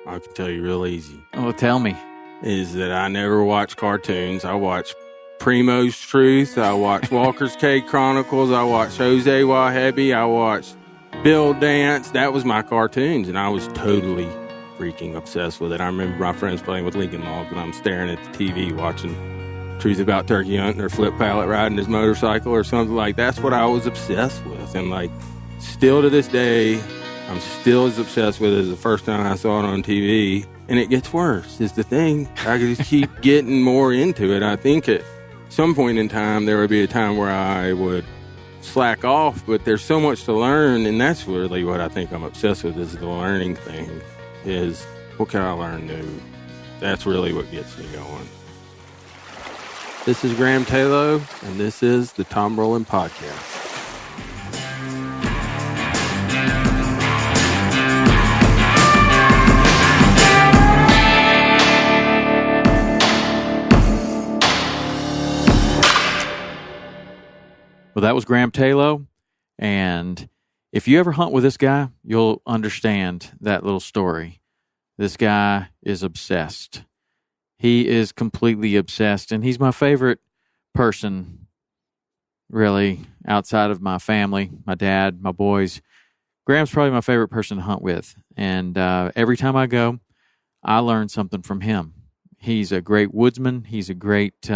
I can tell you real easy. Oh, tell me. Is that I never watch cartoons. I watch Primo's Truth. I watch Walker's Cave Chronicles. I watch Jose Wahebi. I watched Bill Dance. That was my cartoons, and I was totally freaking obsessed with it. I remember my friends playing with Lincoln Logs, and I'm staring at the TV watching Truth About Turkey Hunting or Flip Pallet riding his motorcycle or something like that. That's what I was obsessed with. And like, still to this day, I'm still as obsessed with it as the first time I saw it on TV. And it gets worse is the thing. I just keep getting more into it. I think at some point in time, there would be a time where I would slack off, but there's so much to learn. And that's really what I think I'm obsessed with, is the learning thing, is what can I learn new? That's really what gets me going. This is Graham Tayloe, and this is the Tom Rowland Podcast. Well, that was Graham Tayloe, and if you ever hunt with this guy, you'll understand that little story. This guy is obsessed. He is completely obsessed, and he's my favorite person, really, outside of my family, my dad, my boys. Graham's probably my favorite person to hunt with, and every time I go, I learn something from him. He's a great woodsman. He's a great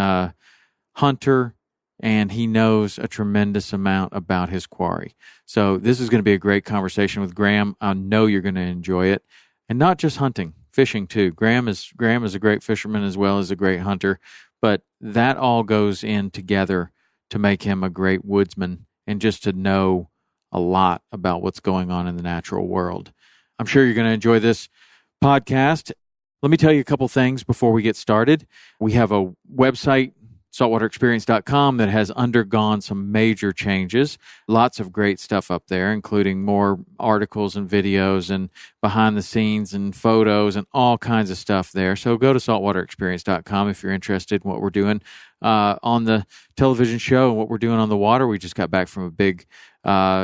hunter, and he knows a tremendous amount about his quarry. So this is going to be a great conversation with Graham. I know you're going to enjoy it, and not just hunting. Fishing too. Graham is a great fisherman as well as a great hunter, but that all goes in together to make him a great woodsman and just to know a lot about what's going on in the natural world. I'm sure you're going to enjoy this podcast. Let me tell you a couple things before we get started. We have a website, saltwaterexperience.com, that has undergone some major changes. Lots of great stuff up there, including more articles and videos and behind the scenes and photos and all kinds of stuff there. So go to saltwaterexperience.com if you're interested in what we're doing on the television show and what we're doing on the water. We just got back from a big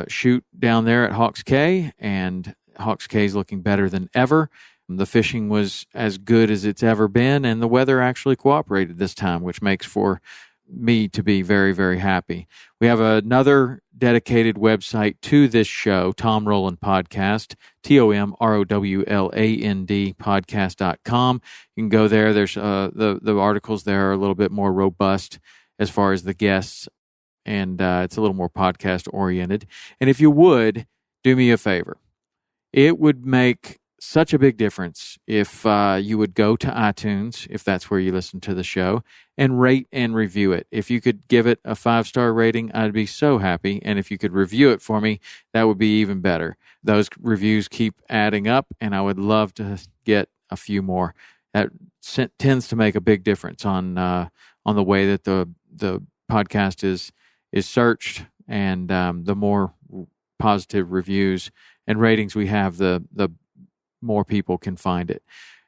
shoot down there at Hawks Cay, and Hawks Cay is looking better than ever. The fishing was as good as it's ever been, and the weather actually cooperated this time, which makes for me to be very, very happy. We have another dedicated website to this show, Tom Rowland Podcast, TOMROWLAND podcast.com. You can go there. There's the articles there are a little bit more robust as far as the guests, and it's a little more podcast oriented. And if you would, do me a favor. It would make such a big difference if you would go to iTunes, if that's where you listen to the show, and rate and review it. If you could give it a 5-star rating, I'd be so happy. And if you could review it for me, that would be even better. Those reviews keep adding up, and I would love to get a few more. That tends to make a big difference on the way that the podcast is searched, and the more positive reviews and ratings we have, the more people can find it.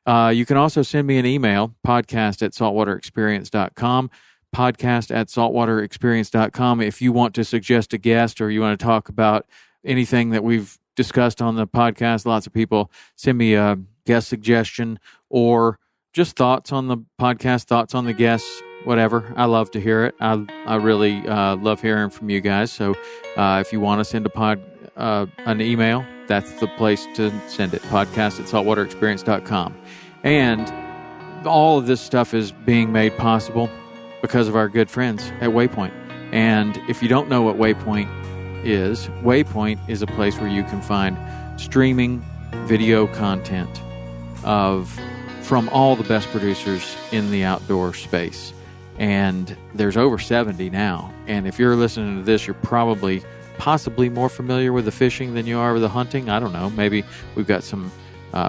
You can also send me an email, podcast@saltwaterexperience.com, podcast@saltwaterexperience.com. If you want to suggest a guest or you want to talk about anything that we've discussed on the podcast, lots of people send me a guest suggestion or just thoughts on the podcast, thoughts on the guests, whatever. I love to hear it. I really love hearing from you guys. So if you want to send an email, that's the place to send it, podcast@saltwaterexperience.com. And all of this stuff is being made possible because of our good friends at Waypoint. And if you don't know what Waypoint is a place where you can find streaming video content from all the best producers in the outdoor space. And there's over 70 now. And if you're listening to this, you're possibly more familiar with the fishing than you are with the hunting. I don't know. Maybe we've got some,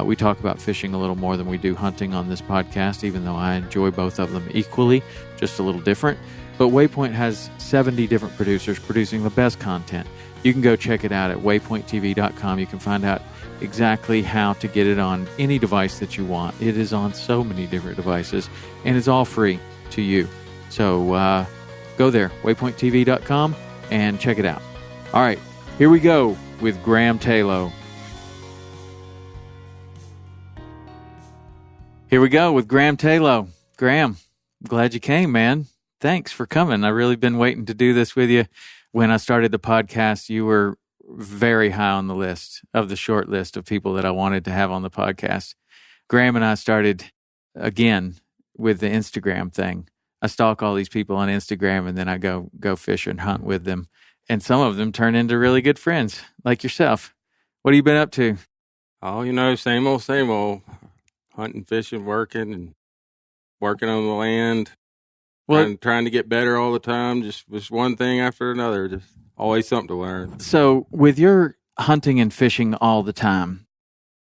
we talk about fishing a little more than we do hunting on this podcast, even though I enjoy both of them equally, just a little different. But Waypoint has 70 different producers producing the best content. You can go check it out at waypointtv.com. You can find out exactly how to get it on any device that you want. It is on so many different devices, and it's all free to you. So go there, waypointtv.com, and check it out. All right, here we go with Graham Tayloe. Here we go with Graham Tayloe. Graham, glad you came, man. Thanks for coming. I've really been waiting to do this with you. When I started the podcast, you were very high on the list of the short list of people that I wanted to have on the podcast. Graham and I started again with the Instagram thing. I stalk all these people on Instagram, and then I go fish and hunt with them. And some of them turn into really good friends, like yourself. What have you been up to? Oh, same old. Hunting, fishing, working on the land. Well, trying to get better all the time. Just one thing after another. Just always something to learn. So with your hunting and fishing all the time,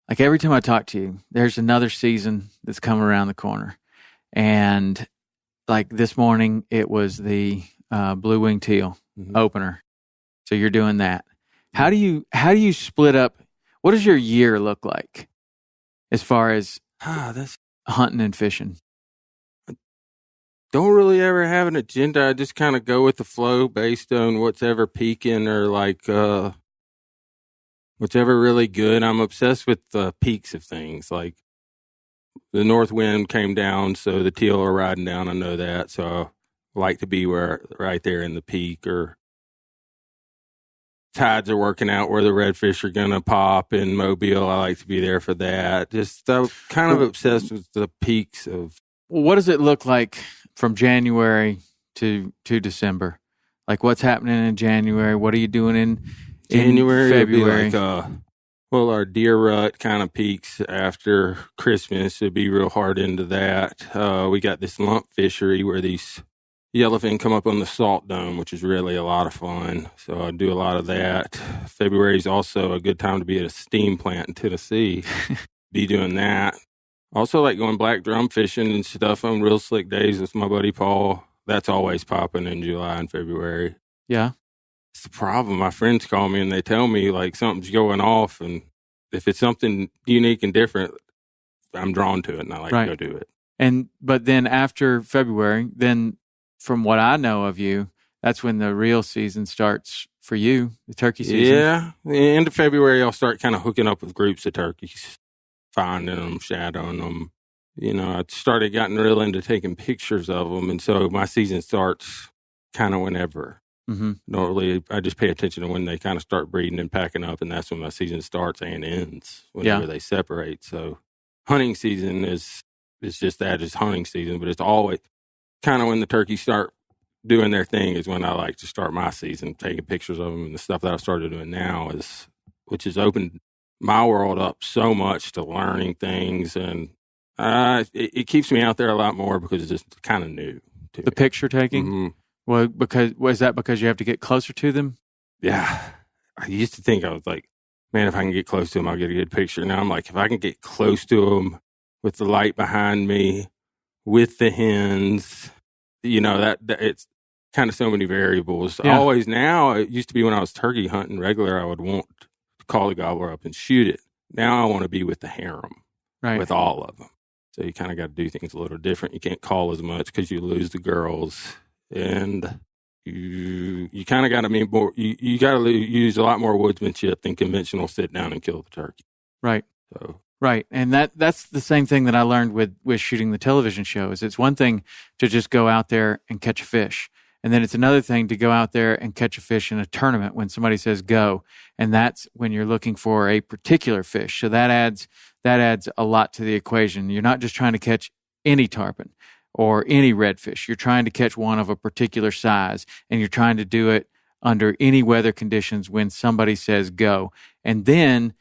like every time I talk to you, there's another season that's coming around the corner. And like this morning, it was the blue-winged teal opener. So you're doing that. How do you split up? What does your year look like as far as that's hunting and fishing? Don't really ever have an agenda. I just kind of go with the flow based on what's ever peaking or what's ever really good. I'm obsessed with the peaks of things. Like the north wind came down, so the teal are riding down. I know that, so I like to be right there in the peak. Or tides are working out where the redfish are going to pop in Mobile. I like to be there for that. Just I'm kind of obsessed with the peaks of. Well, what does it look like from January to December? Like what's happening in January? What are you doing in January? February? Our deer rut kind of peaks after Christmas. It'd be real hard into that. We got this lump fishery where these yellowfin come up on the salt dome, which is really a lot of fun. So I do a lot of that. February is also a good time to be at a steam plant in Tennessee. Be doing that. Also like going black drum fishing and stuff on real slick days with my buddy Paul. That's always popping in July and February. Yeah. It's the problem. My friends call me and they tell me like something's going off. And if it's something unique and different, I'm drawn to it and I like to go do it. But then after February, then from what I know of you, that's when the real season starts for you, the turkey season. Yeah. The end of February, I'll start kind of hooking up with groups of turkeys, finding them, shadowing them. I started getting real into taking pictures of them. And so my season starts kind of whenever. Mm-hmm. I just pay attention to when they kind of start breeding and packing up. And that's when my season starts and ends, whenever they separate. So hunting season is just that, it's hunting season. But it's always kind of when the turkeys start doing their thing is when I like to start my season, taking pictures of them. And the stuff that I've started doing now which has opened my world up so much to learning things. And it keeps me out there a lot more because it's just kind of new to the me. Picture taking? Mm-hmm. Well, was that because you have to get closer to them? Yeah. I used to think I was like, man, if I can get close to them, I'll get a good picture. Now I'm like, if I can get close to them with the light behind me, with the hens, that it's kind of so many variables. Yeah. Always now, it used to be when I was turkey hunting regular, I would want to call the gobbler up and shoot it. Now I want to be with the harem, with all of them. So you kind of got to do things a little different. You can't call as much because you lose the girls. And you kind of got to be more, you got to use a lot more woodsmanship than conventional sit down and kill the turkey. Right. So. Right. And that's the same thing that I learned with shooting the television shows. It's one thing to just go out there and catch a fish. And then it's another thing to go out there and catch a fish in a tournament when somebody says go. And that's when you're looking for a particular fish. So that adds a lot to the equation. You're not just trying to catch any tarpon or any redfish. You're trying to catch one of a particular size, and you're trying to do it under any weather conditions when somebody says go. And then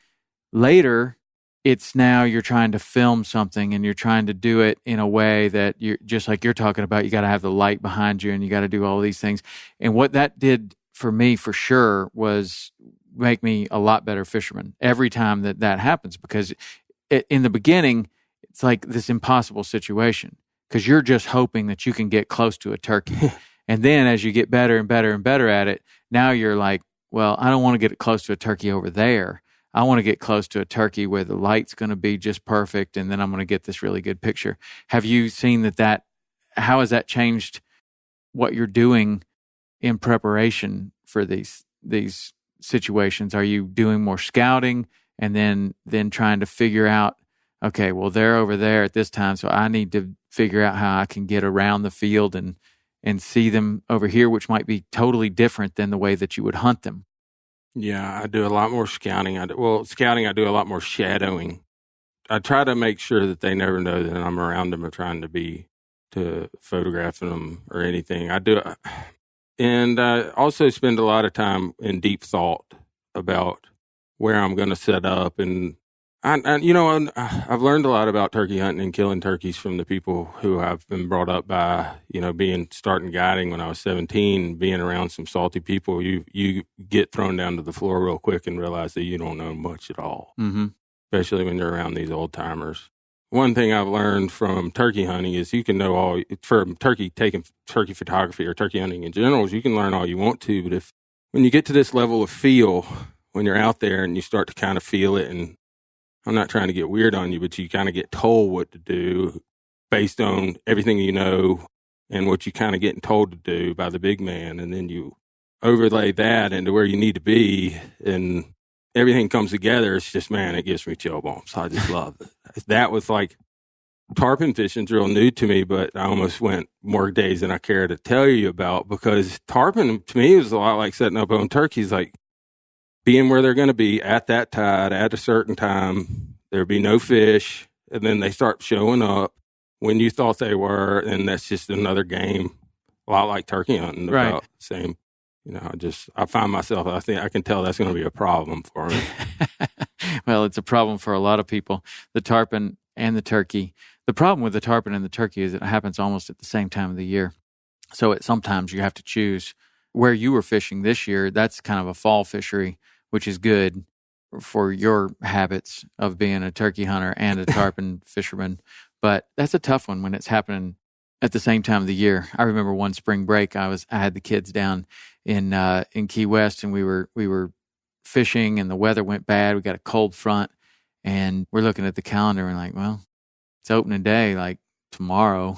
later, it's now you're trying to film something and you're trying to do it in a way that you're just like you're talking about. You got to have the light behind you and you got to do all these things. And what that did for me for sure was make me a lot better fisherman every time that happens, because in the beginning, it's like this impossible situation because you're just hoping that you can get close to a turkey. And then as you get better and better and better at it, now you're like, well, I don't want to get close to a turkey over there. I want to get close to a turkey where the light's going to be just perfect, and then I'm going to get this really good picture. Have you seen that? How has that changed what you're doing in preparation for these situations? Are you doing more scouting and then trying to figure out okay, well, they're over there at this time, so I need to figure out how I can get around the field and see them over here, which might be totally different than the way that you would hunt them. Yeah, I do a lot more scouting. Scouting, I do a lot more shadowing. I try to make sure that they never know that I'm around them or trying to photograph them or anything. I do. And I also spend a lot of time in deep thought about where I'm going to set up. And I've learned a lot about turkey hunting and killing turkeys from the people who I've been brought up by, starting guiding when I was 17, being around some salty people. You get thrown down to the floor real quick and realize that you don't know much at all, especially when you're around these old timers. One thing I've learned from turkey hunting is you can know taking turkey photography or turkey hunting in general, is you can learn all you want to, but when you get to this level of feel, when you're out there and you start to kind of feel it, and I'm not trying to get weird on you, but you kind of get told what to do based on everything you know and what you kind of getting told to do by the big man, and then you overlay that into where you need to be, and everything comes together. It's just, man, it gives me chill bumps. I just love it. That was like, tarpon fishing's real new to me, but I almost went more days than I care to tell you about, because tarpon to me was a lot like setting up on turkeys, like being where they're going to be at that tide at a certain time. There'll be no fish, and then they start showing up when you thought they were, and that's just another game. A lot like turkey hunting, right? About the same. I find myself, I think I can tell that's going to be a problem for me. Well, it's a problem for a lot of people, the tarpon and the turkey. The problem with the tarpon and the turkey is it happens almost at the same time of the year. So sometimes you have to choose where you were fishing this year. That's kind of a fall fishery, which is good for your habits of being a turkey hunter and a tarpon fisherman. But that's a tough one when it's happening at the same time of the year. I remember one spring break, I had the kids down in Key West, and we were fishing, and the weather went bad. We got a cold front, and we're looking at the calendar and like, well, it's opening day, like tomorrow.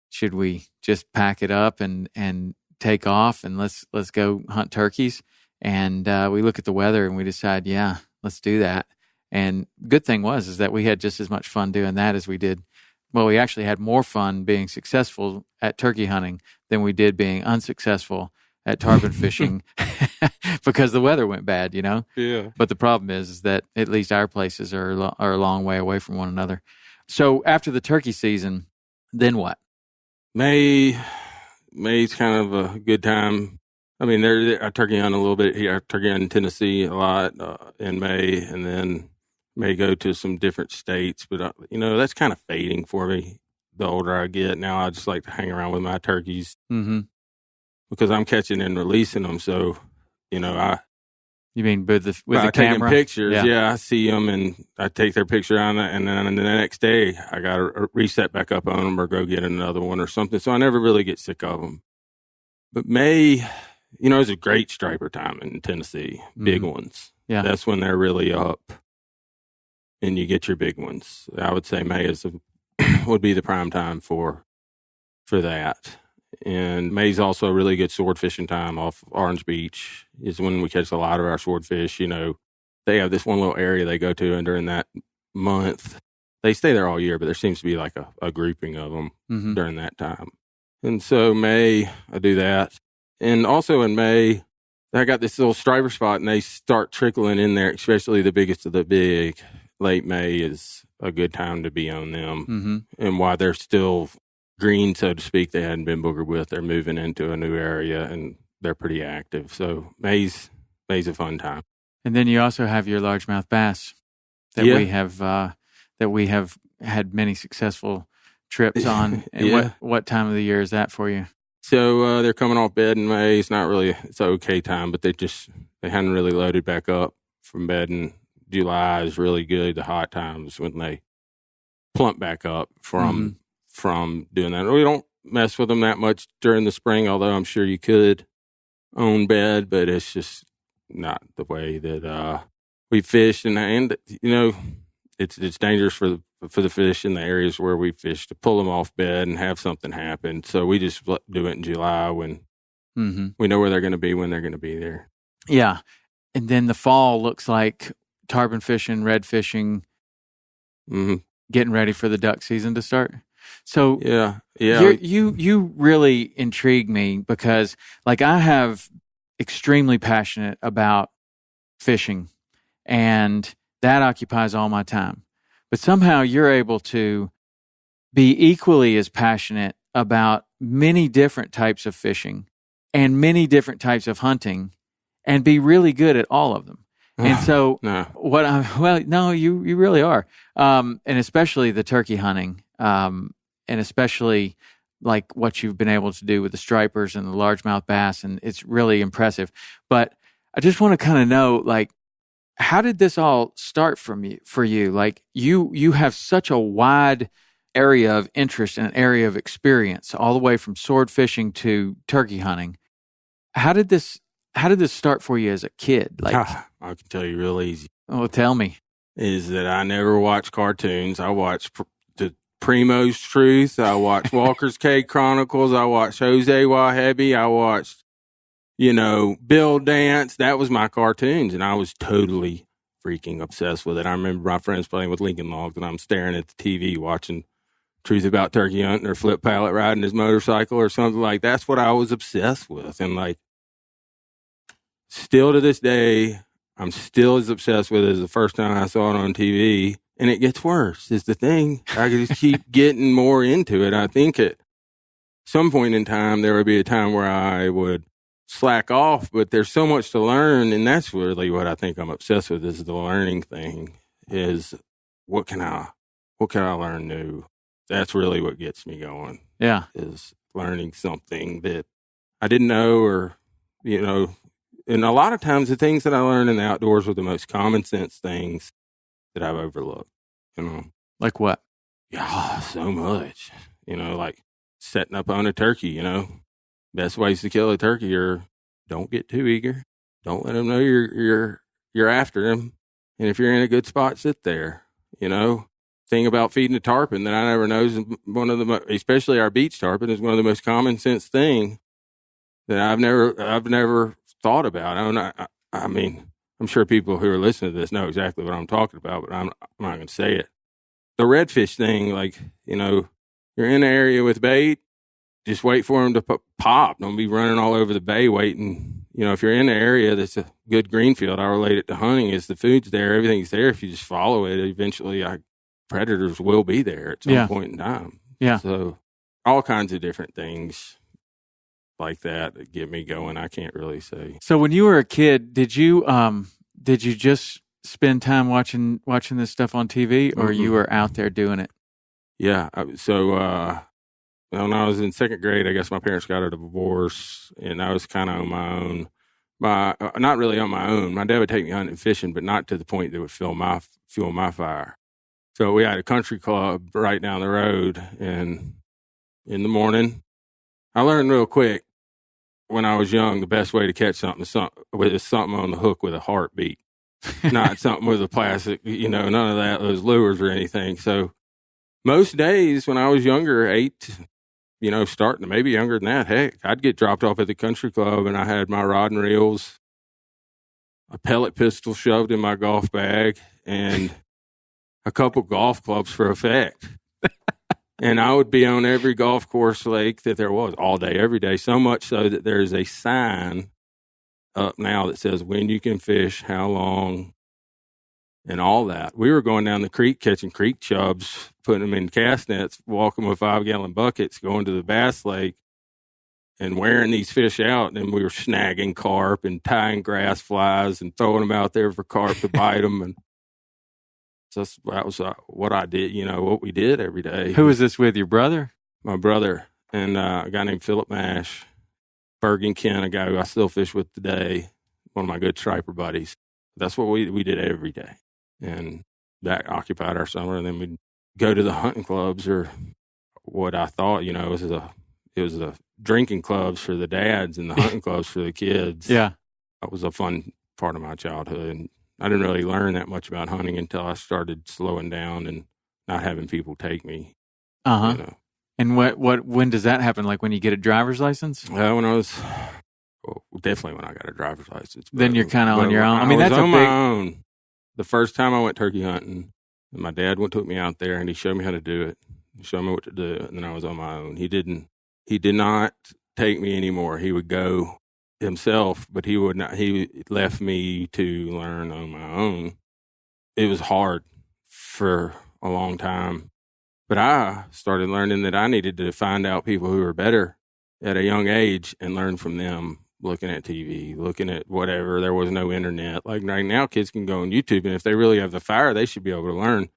Should we just pack it up and take off and let's go hunt turkeys? And we look at the weather and we decide, yeah, let's do that. And good thing is that we had just as much fun doing that as we did. Well, we actually had more fun being successful at turkey hunting than we did being unsuccessful at tarpon fishing because the weather went bad, Yeah. But the problem is that at least our places are a long way away from one another. So after the turkey season, then what? May's kind of a good time. I mean, I turkey hunt a little bit here. I turkey hunt in Tennessee a lot in May, and then may go to some different states. But, that's kind of fading for me the older I get. Now I just like to hang around with my turkeys because I'm catching and releasing them. So, You mean with the camera? Taking pictures, yeah, I see them and I take their picture on it, and then the next day I got to reset back up on them or go get another one or something. So I never really get sick of them. But May, is a great striper time in Tennessee, big ones. Yeah, that's when they're really up, and you get your big ones. I would say May would be the prime time for that. And May's also a really good sword fishing time off Orange Beach. Is when we catch a lot of our swordfish. They have this one little area they go to, and during that month, they stay there all year, but there seems to be like a grouping of them during that time. And so May, I do that. And also in May, I got this little striper spot, and they start trickling in there, especially the biggest of the big. Late May is a good time to be on them. And while they're still green, so to speak, they hadn't been boogered with, they're moving into a new area, and they're pretty active. So May's a fun time. And then you also have your largemouth bass that we have had many successful trips on. And what time of the year is that for you? So they're coming off bed in May. It's not really, it's an okay time, but they hadn't really loaded back up from bed. And July is really good. The hot times when they plump back up from doing that. We don't mess with them that much during the spring, although I'm sure you could own bed, but it's just not the way that we fish. And it's dangerous for the fish in the areas where we fish to pull them off bed and have something happen. So we just do it in July when we know where they're going to be when they're going to be there. Yeah. And then the fall looks like tarpon fishing, red fishing. getting ready for the duck season to start. So Yeah. you really intrigue me because like I have extremely passionate about fishing and that occupies all my time. But somehow you're able to be equally as passionate about many different types of fishing and many different types of hunting and be really good at all of them. And so No. no, you really are. And especially the turkey hunting, and especially like what you've been able to do with the stripers and the largemouth bass. And it's really impressive. But I just want to kind of know, like, how did this all start for you? Like you have such a wide area of interest and an area of experience, all the way from sword fishing to turkey hunting. How did this start for you as a kid? Like, I can tell you real easy. oh, tell me. Is that I never watched cartoons. I watched the Primo's Truth. I watched Walker's Cave Chronicles. I watched Jose Wahebi. I watched, Bill Dance. That was my cartoons, and I was totally freaking obsessed with it. I remember my friends playing with Lincoln Logs, and I'm staring at the TV watching Truth About Turkey Hunting or Flip Pallet riding his motorcycle or something like that. That's what I was obsessed with. And like, still to this day, I'm still as obsessed with it as the first time I saw it on TV. And it gets worse is the thing. I just keep getting more into it. I think at some point in time, there would be a time where I would slack off, but there's so much to learn. And that's really what I think I'm obsessed with is the learning thing is what can I learn new? That's really what gets me going. Yeah. Is learning something that I didn't know or, and a lot of times the things that I learned in the outdoors were the most common sense things that I've overlooked, Like what? Yeah, so much, like setting up on a turkey, best ways to kill a turkey are don't get too eager. Don't let them know you're after them. And if you're in a good spot, sit there, Thing about feeding a tarpon that I never know is one of the, especially our beach tarpon is one of the most common sense thing that I've never thought about. I mean, I'm sure people who are listening to this know exactly what I'm talking about, but I'm not going to say it. The redfish thing, like, you're in an area with bait, just wait for them to pop. Don't be running all over the bay waiting. If you're in an area that's a good green field, I relate it to hunting is the food's there, everything's there. If you just follow it, eventually predators will be there at some point in time. Yeah. So all kinds of different things like that get me going. I can't really say. So when you were a kid, did you just spend time watching this stuff on TV, or you were out there doing it? Yeah. So when I was in second grade, I guess my parents got a divorce, and I was kind of on my own. Not really on my own. My dad would take me hunting and fishing, but not to the point that would fuel my fire. So we had a country club right down the road, and in the morning, I learned real quick when I was young, the best way to catch something is something on the hook with a heartbeat, not something with a plastic, none of that, those lures or anything. So most days when I was younger, 8, starting to maybe younger than that, heck, I'd get dropped off at the country club and I had my rod and reels, a pellet pistol shoved in my golf bag, and a couple golf clubs for effect. And I would be on every golf course lake that there was all day, every day, so much so that there's a sign up now that says when you can fish, how long, and all that. We were going down the creek, catching creek chubs, putting them in cast nets, walking with 5-gallon buckets, going to the bass lake and wearing these fish out. And we were snagging carp and tying grass flies and throwing them out there for carp to bite them. And that was what I did, what we did every day. Who was this with, your brother? My brother and a guy named Philip Mash, Bergen Ken, a guy who I still fish with today, one of my good striper buddies. That's what we did every day. And that occupied our summer. And then we'd go to the hunting clubs, or what I thought, it was the drinking clubs for the dads and the hunting clubs for the kids. Yeah. That was a fun part of my childhood. And I didn't really learn that much about hunting until I started slowing down and not having people take me. And when does that happen? Like when you get a driver's license? When I was, definitely when I got a driver's license. Then you're kind of on your own. I mean, I was that's on my own. The first time I went turkey hunting, And my dad took me out there and he showed me how to do it. He showed me what to do, and then I was on my own. He did not take me anymore. He would go himself, but he would not. He left me to learn on my own. It was hard for a long time, but I started learning that I needed to find out people who were better at a young age and learn from them. Looking at TV, looking at whatever. There was no internet. Like right now, kids can go on YouTube, and if they really have the fire, they should be able to learn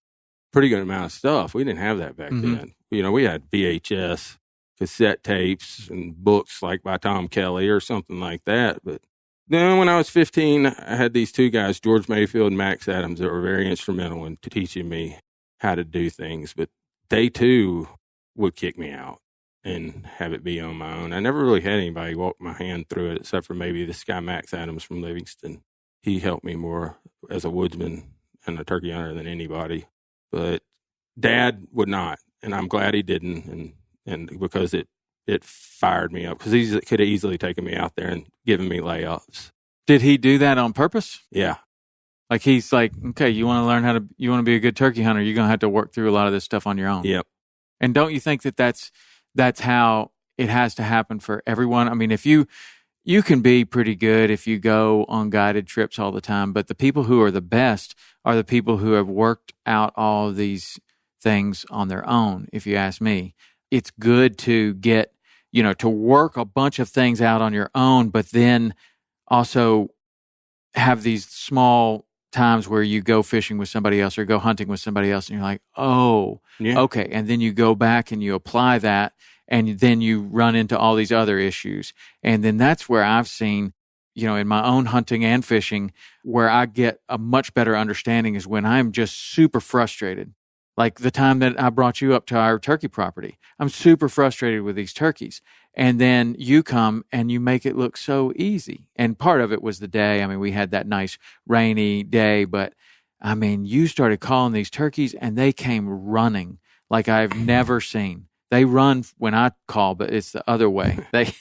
pretty good amount of stuff. We didn't have that back then. You know, we had VHS, cassette tapes, and books like by Tom Kelly or something like that. But then when I was 15, I had these two guys, George Mayfield and Max Adams, that were very instrumental in teaching me how to do things. But they too would kick me out and have it be on my own. I never really had anybody walk my hand through it, except for maybe this guy, Max Adams from Livingston. He helped me more as a woodsman and a turkey hunter than anybody. But Dad would not, and I'm glad he didn't, and because it fired me up, because he could have easily taken me out there and given me layups. Did he do that on purpose? Yeah. Like he's like, okay, you want to learn you want to be a good turkey hunter, you're going to have to work through a lot of this stuff on your own. Yep. And don't you think that that's how it has to happen for everyone? I mean, if you can be pretty good if you go on guided trips all the time, but the people who are the best are the people who have worked out all of these things on their own, if you ask me. It's good to get, to work a bunch of things out on your own, but then also have these small times where you go fishing with somebody else or go hunting with somebody else and you're like, oh, yeah. Okay. And then you go back and you apply that, and then you run into all these other issues. And then that's where I've seen, in my own hunting and fishing, where I get a much better understanding is when I'm just super frustrated. Like the time that I brought you up to our turkey property, I'm super frustrated with these turkeys. And then you come and you make it look so easy. And part of it was the day. I mean, we had that nice rainy day, but I mean, you started calling these turkeys and they came running like I've never seen. They run when I call, but it's the other way. They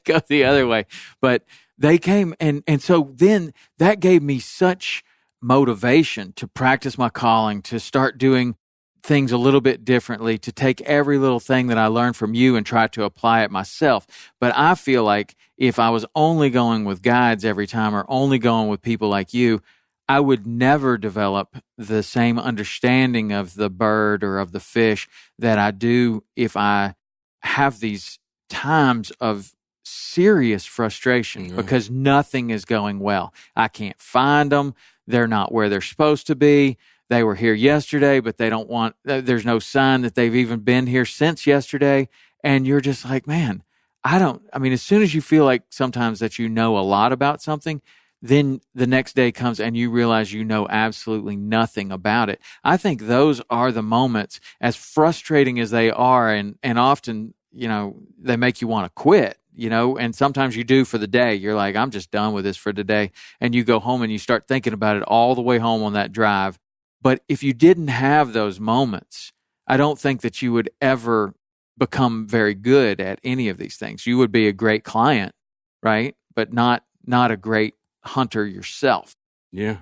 go the other way. But they came, and so then that gave me such motivation to practice my calling, to start doing things a little bit differently, to take every little thing that I learned from you and try to apply it myself. But I feel like if I was only going with guides every time or only going with people like you, I would never develop the same understanding of the bird or of the fish that I do if I have these times of serious frustration because nothing is going well. I can't find them. They're not where they're supposed to be. They were here yesterday, but there's no sign that they've even been here since yesterday. And you're just like, man, as soon as you feel like sometimes that you know a lot about something, then the next day comes and you realize you know absolutely nothing about it. I think those are the moments, as frustrating as they are, and often, they make you want to quit, and sometimes you do for the day. You're like, I'm just done with this for today. And you go home and you start thinking about it all the way home on that drive. But if you didn't have those moments, I don't think that you would ever become very good at any of these things. You would be a great client, right? But not a great hunter yourself. Yeah.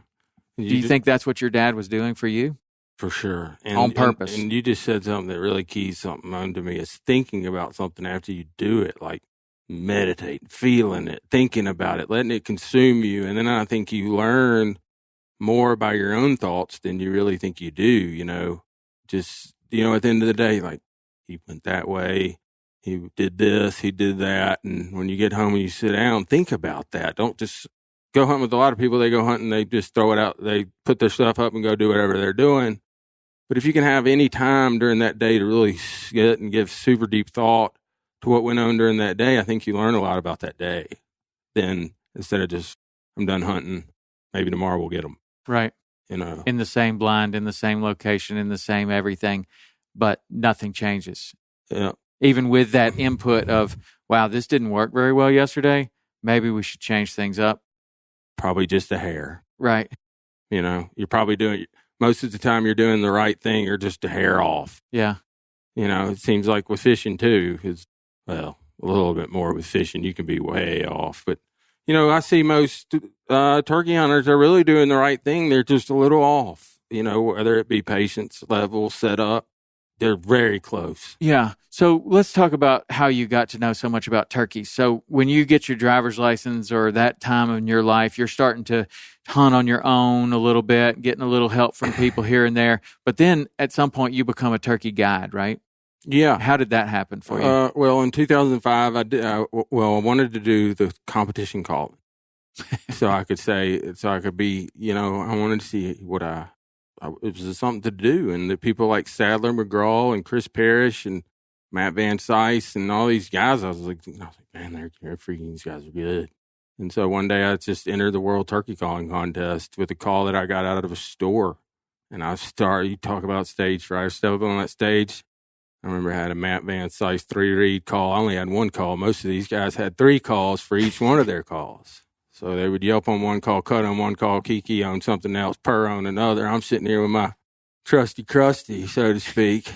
Do you think that's what your dad was doing for you? For sure. On purpose. And you just said something that really keys something onto me, is thinking about something after you do it, like meditating, feeling it, thinking about it, letting it consume you. And then I think you learn more by your own thoughts than you really think you do, just, at the end of the day, like, he went that way, he did this, he did that. And when you get home and you sit down, think about that. Don't just go hunt with a lot of people. They go hunting, they just throw it out, they put their stuff up and go do whatever they're doing. But if you can have any time during that day to really sit and give super deep thought to what went on during that day, I think you learn a lot about that day. Then instead of just, I'm done hunting, maybe tomorrow we'll get them. Right. In the same blind, in the same location, in the same everything, but nothing changes. Yeah. Even with that input of, wow, this didn't work very well yesterday, maybe we should change things up. Probably just a hair. Right. You're probably doing, most of the time you're doing the right thing or just a hair off. Yeah. It seems like with fishing too, because, a little bit more with fishing, you can be way off. But, I see most turkey hunters are really doing the right thing. They're just a little off. whether it be patience level, set up, they're very close. Yeah. So let's talk about how you got to know so much about turkeys. So when you get your driver's license or that time in your life, you're starting to hunt on your own a little bit, getting a little help from people here and there. But then at some point you become a turkey guide, right? Yeah. How did that happen for you? Well, in 2005, I wanted to do the competition calling. So I could be, I wanted to see it was something to do. And the people like Sadler McGraw and Chris Parrish and Matt Van Sice and all these guys, I was like, man, they're freaking, these guys are good. And so one day I just entered the World Turkey Calling Contest with a call that I got out of a store. And you talk about stage fright, I stepped up on that stage. I remember I had a Matt Van Sice 3-read call. I only had one call. Most of these guys had 3 calls for each one of their calls. So they would yelp on one call, cut on one call, kiki on something else, purr on another. I'm sitting here with my trusty crusty, so to speak.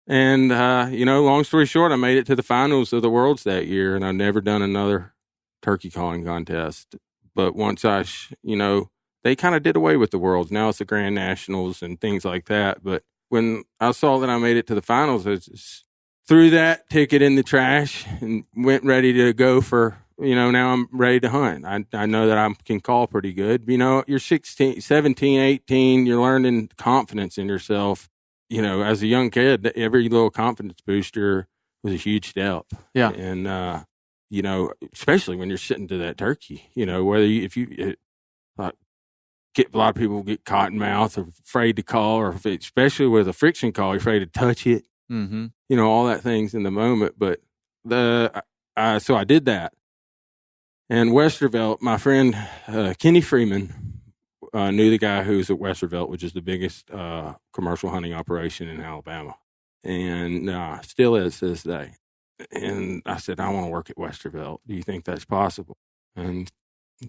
And, long story short, I made it to the finals of the Worlds that year, and I've never done another turkey calling contest. But once they kind of did away with the Worlds. Now it's the Grand Nationals and things like that. But when I saw that I made it to the finals, I just threw that ticket in the trash and went ready to go for, now I'm ready to hunt. I know that I can call pretty good. You're 16, 17, 18, you're learning confidence in yourself. As a young kid, every little confidence booster was a huge step. Yeah. And, especially when you're sitting to that turkey, a lot of people get cotton mouth or afraid to call, or especially with a friction call, you're afraid to touch it. Mm-hmm. All that things in the moment. But so I did that. And Westervelt, my friend Kenny Freeman knew the guy who's at Westervelt, which is the biggest commercial hunting operation in Alabama, and still is to this day. And I said, I want to work at Westervelt. Do you think that's possible? And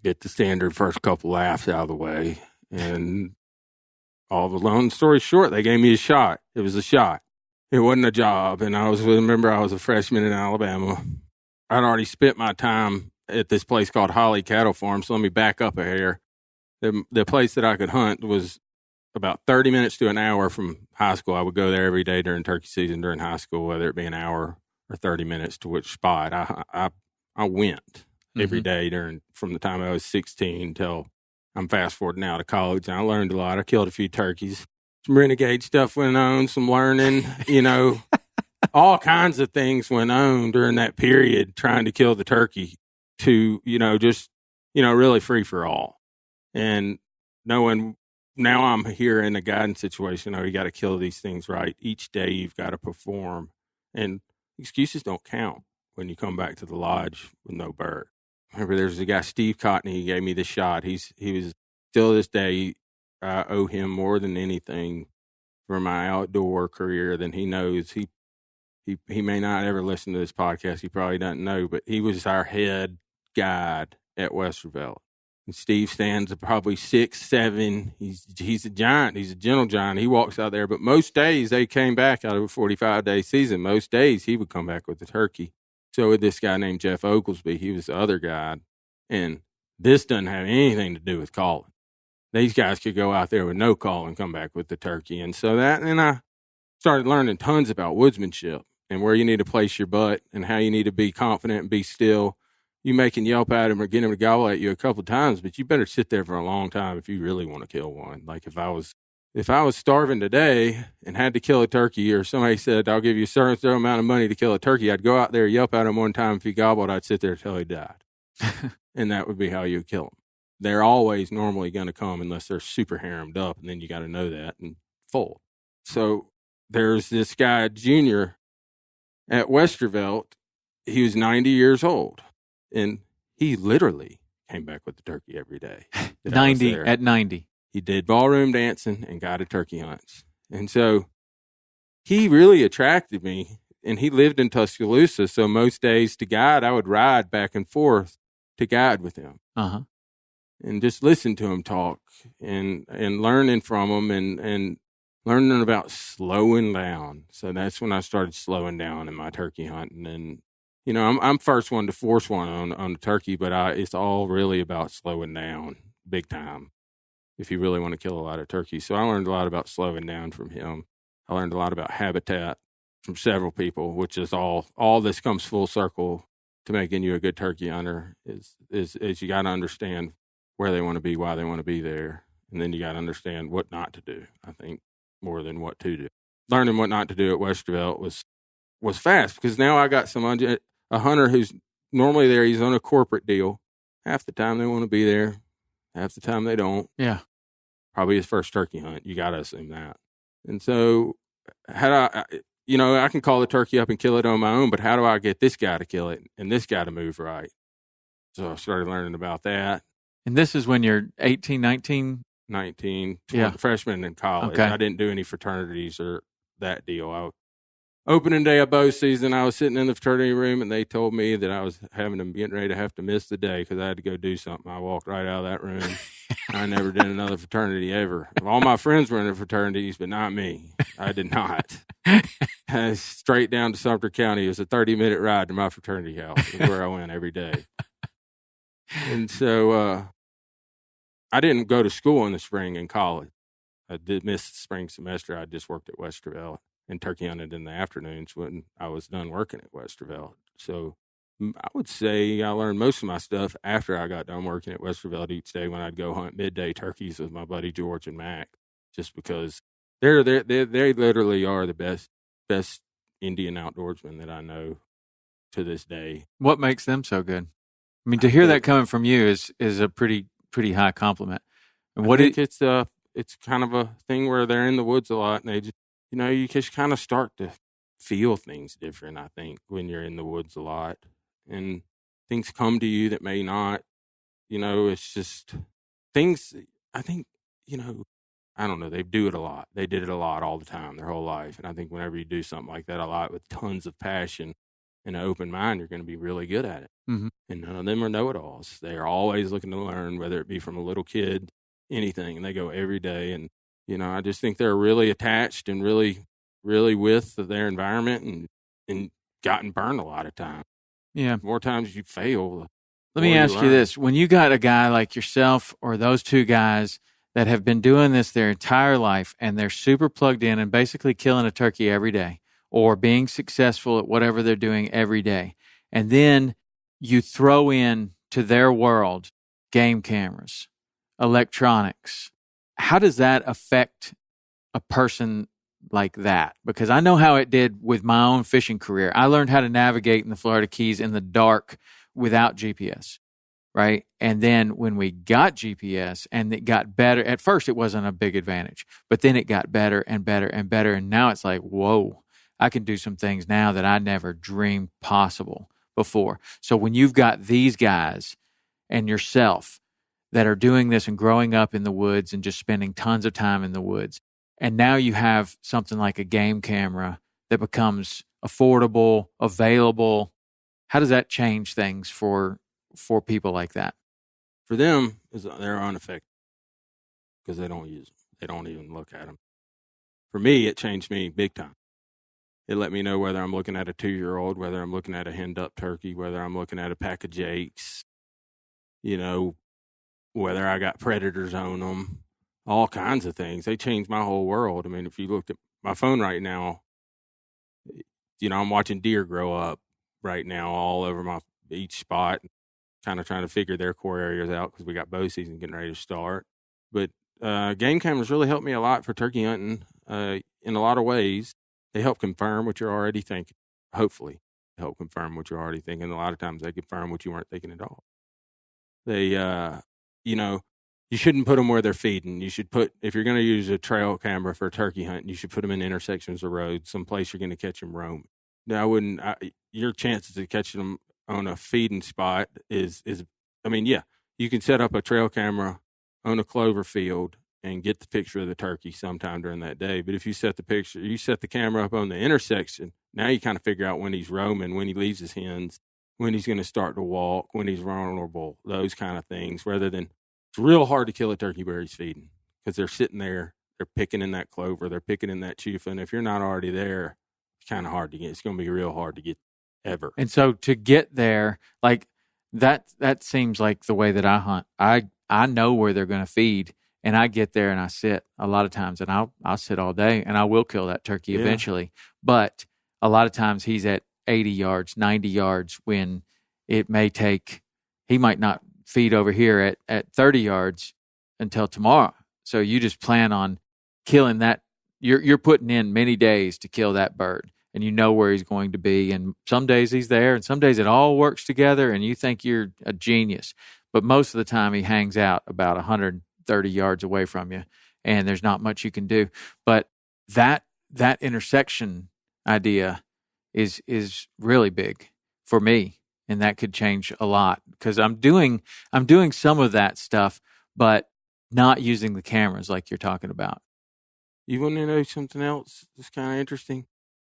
get the standard first couple laughs out of the way. And all the long story short, they gave me a shot. It was a shot. It wasn't a job. And I was a freshman in Alabama. I'd already spent my time at this place called Holly Cattle Farm. So let me back up a hair. The place that I could hunt was about 30 minutes to an hour from high school. I would go there every day during turkey season during high school, whether it be an hour or 30 minutes to which spot. I went every day from the time I was 16 till I'm fast forward now to college. And I learned a lot. I killed a few turkeys. Some renegade stuff went on, some learning, all kinds of things went on during that period trying to kill the turkey to, really free for all. And knowing now I'm here in a guidance situation, you got to kill these things right. Each day you've got to perform. And excuses don't count when you come back to the lodge with no bird. Remember, there's a guy, Steve Cotney, he gave me the shot. He was still this day, I owe him more than anything for my outdoor career than he knows. He may not ever listen to this podcast. He probably doesn't know, but he was our head guide at Westervelt. And Steve stands at probably 6'7". He's a giant. He's a gentle giant. He walks out there, but most days they came back out of a 45-day season. Most days he would come back with a turkey. So with this guy named Jeff Oglesby, he was the other guy. And this doesn't have anything to do with calling. These guys could go out there with no call and come back with the turkey. And so I started learning tons about woodsmanship and where you need to place your butt and how you need to be confident and be still. You may can yelp at him or get him to gobble at you a couple of times, but you better sit there for a long time if you really want to kill one. Like if I was starving today and had to kill a turkey, or somebody said, I'll give you a certain amount of money to kill a turkey, I'd go out there, yelp at him one time. If he gobbled, I'd sit there until he died. And that would be how you would kill him. They're always normally going to come unless they're super haremmed up, and then you got to know that and fold. So there's this guy, Junior, at Westervelt. He was 90 years old, and he literally came back with the turkey every day. 90 at 90. He did ballroom dancing and guided turkey hunts. And so he really attracted me, and he lived in Tuscaloosa. So most days to guide, I would ride back and forth to guide with him. Uh-huh. And just listen to him talk and learning from him and learning about slowing down. So that's when I started slowing down in my turkey hunting. And, I'm first one to force one on the turkey, but it's all really about slowing down big time. if you really want to kill a lot of turkeys. So I learned a lot about slowing down from him. I learned a lot about habitat from several people, which is all this comes full circle to making you a good turkey hunter is you got to understand where they want to be, why they want to be there. And then you got to understand what not to do, I think, more than what to do. Learning what not to do at Westervelt was fast because now I got a hunter who's normally there. He's on a corporate deal. Half the time they want to be there. Half the time they don't. Yeah. Probably his first turkey hunt. You got to assume that. And so I can call the turkey up and kill it on my own, but how do I get this guy to kill it and this guy to move right? So I started learning about that. And this is when you're 18, 19? 19, 20, freshman in college. Okay. I didn't do any fraternities or that deal. Opening day of bow season, I was sitting in the fraternity room, and they told me that I was getting ready to have to miss the day because I had to go do something. I walked right out of that room. I never did another fraternity ever. All my friends were in the fraternities, but not me. I did not. Straight down to Sumter County. It was a 30-minute ride to my fraternity house. It was where I went every day. And so I didn't go to school in the spring in college. I did miss the spring semester. I just worked at Westervelt and turkey hunted in the afternoons when I was done working at Westervelt. So I would say I learned most of my stuff after I got done working at Westervelt each day when I'd go hunt midday turkeys with my buddy George and Mac, just because they literally are the best Indian outdoorsmen that I know to this day. What makes them so good? I mean, to hear that coming from you is a pretty high compliment. And it's kind of a thing where they're in the woods a lot, and they just, you just kind of start to feel things different, I think, when you're in the woods a lot. And things come to you that may not, it's just things, I think, I don't know, they do it a lot. They did it a lot all the time, their whole life. And I think whenever you do something like that a lot with tons of passion and an open mind, you're going to be really good at it. Mm-hmm. And none of them are know-it-alls. They are always looking to learn, whether it be from a little kid, anything. And they go every day. And, I just think they're really attached and really, really with their environment and gotten burned a lot of times. Yeah. The more times you fail. Let me ask you this. When you got a guy like yourself or those two guys that have been doing this their entire life and they're super plugged in and basically killing a turkey every day or being successful at whatever they're doing every day, and then you throw in to their world game cameras, electronics, how does that affect a person like that? Because I know how it did with my own fishing career. I learned how to navigate in the Florida Keys in the dark without GPS, right? And then when we got GPS and it got better, at first it wasn't a big advantage, but then it got better and better and better. And now it's like, whoa, I can do some things now that I never dreamed possible before. So when you've got these guys and yourself that are doing this and growing up in the woods and just spending tons of time in the woods, and now you have something like a game camera that becomes affordable, available, how does that change things for people like that? For them, they're unaffected because they don't use them. They don't even look at them. For me, it changed me big time. It let me know whether I'm looking at a 2-year-old, whether I'm looking at a henned-up turkey, whether I'm looking at a pack of jakes, whether I got predators on them, all kinds of things. They changed my whole world. I mean, if you looked at my phone right now, I'm watching deer grow up right now all over each spot, kind of trying to figure their core areas out because we got bow season getting ready to start. But game cameras really helped me a lot for turkey hunting in a lot of ways. They help confirm what you're already thinking, hopefully. Help confirm what you're already thinking. A lot of times they confirm what you weren't thinking at all. They, you shouldn't put them where they're feeding. You should if you're going to use a trail camera for turkey hunting, you should put them in intersections of roads, someplace you're going to catch them roaming. Now, your chances of catching them on a feeding spot is, you can set up a trail camera on a clover field and get the picture of the turkey sometime during that day. But if you set the camera up on the intersection, now you kind of figure out when he's roaming, when he leaves his hens, when he's going to start to walk, when he's vulnerable, those kind of things, rather than it's real hard to kill a turkey where he's feeding because they're sitting there, they're picking in that clover, they're picking in that chufa. And if you're not already there, it's kind of hard to get. It's going to be real hard to get ever. And so to get there, like that seems like the way that I hunt. I know where they're going to feed. And I get there and I sit a lot of times, and I'll sit all day, and I will kill that turkey eventually. But a lot of times he's at 80 yards, 90 yards when it may take, he might not feed over here at 30 yards until tomorrow. So you just plan on killing that. You're putting in many days to kill that bird, and you know where he's going to be. And some days he's there, and some days it all works together, and you think you're a genius. But most of the time he hangs out about 130 yards away from you, and there's not much you can do. But that intersection idea is really big for me, and that could change a lot because I'm doing some of that stuff, but not using the cameras like you're talking about. You want to know something else that's kind of interesting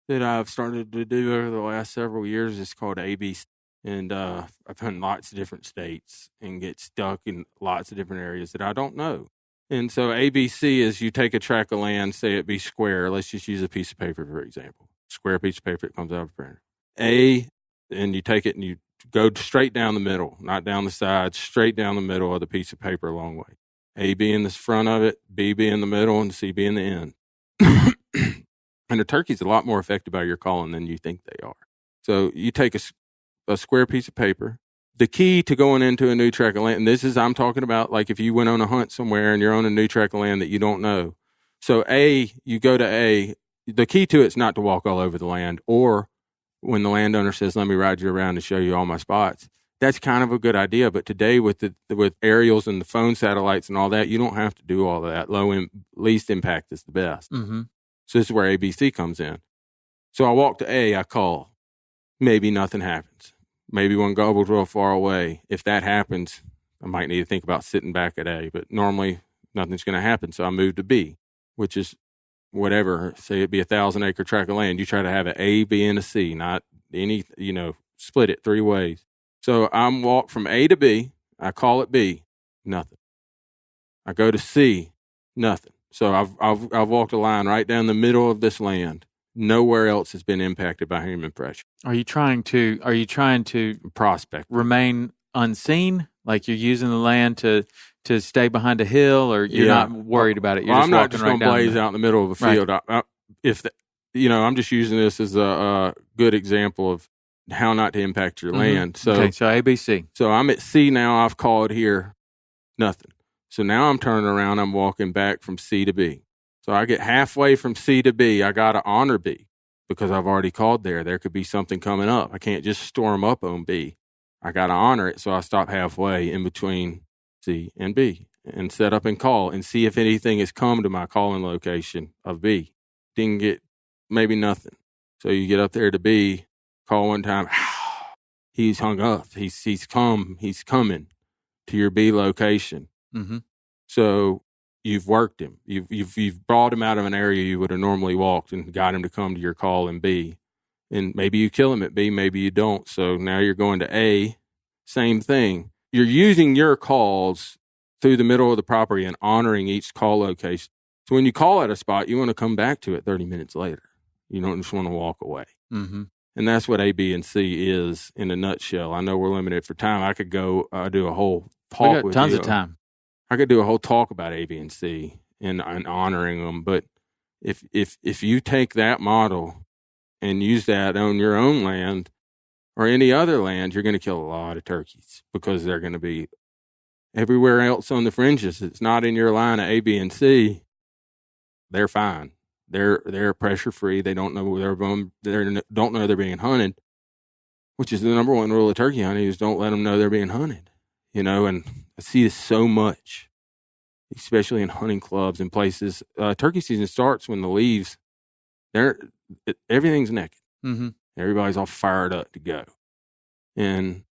that I've started to do over the last several years? It's called ABC. And I've been in lots of different states and get stuck in lots of different areas that I don't know. And so ABC is you take a tract of land, say it be square. Let's just use a piece of paper, for example. Square piece of paper that comes out of a printer. A, and you take it and you go straight down the middle, not down the sides, straight down the middle of the piece of paper a long way. A being the front of it, B being the middle, and C being the end. And a turkey's a lot more affected by your calling than you think they are. So you take a square piece of paper. The key to going into a new tract of land, and this is, I'm talking about like if you went on a hunt somewhere and you're on a new tract of land that you don't know. So A, you go to A, the key to it's not to walk all over the land, or when the landowner says, let me ride you around and show you all my spots. That's kind of a good idea. But today with aerials and the phone satellites and all that, you don't have to do all of that. Least impact is the best. Mm-hmm. So this is where ABC comes in. So I walk to A, I call. Maybe nothing happens. Maybe one gobble's real far away. If that happens, I might need to think about sitting back at A, but normally nothing's going to happen. So I move to B, which is whatever. Say it'd be 1,000-acre tract of land. You try to have an A, B, and a C, not any, split it 3 ways. So I'm walk from A to B. I call it B, nothing. I go to C, nothing. So I've walked a line right down the middle of this land. Nowhere else has been impacted by human pressure. Are you trying to prospect remain unseen? Like you're using the land to stay behind a hill, or you're not worried about it? You're I'm just not just right going to blaze out in the middle of a field. Right. I'm just using this as a good example of how not to impact your land. So ABC. So I'm at C now. I've called here, nothing. So now I'm turning around. I'm walking back from C to B. So I get halfway from C to B. I got to honor B because I've already called there. There could be something coming up. I can't just storm up on B. I got to honor it. So I stop halfway in between C and B and set up and call and see if anything has come to my calling location of B. Didn't get maybe nothing. So you get up there to B, call one time. He's hung up. He's coming to your B location. Mm-hmm. So you've worked him. You've brought him out of an area you would have normally walked and got him to come to your call in B. And maybe you kill him at B, maybe you don't. So now you're going to A, same thing. You're using your calls through the middle of the property and honoring each call location. So when you call at a spot, you want to come back to it 30 minutes later. You don't just want to walk away. Mm-hmm. And that's what A, B, and C is in a nutshell. I know we're limited for time. I could go do a whole talk with you. We got tons of time. I could do a whole talk about A, B, and C and honoring them. But if you take that model and use that on your own land or any other land, you're going to kill a lot of turkeys because they're going to be everywhere else on the fringes. It's not in your line of A, B, and C. They're fine. They're pressure free. They don't know don't know they're being hunted, which is the number one rule of turkey hunting is don't let them know they're being hunted. And I see this so much, especially in hunting clubs and places. Turkey season starts when the leaves, everything's naked. Mm-hmm. Everybody's all fired up to go. And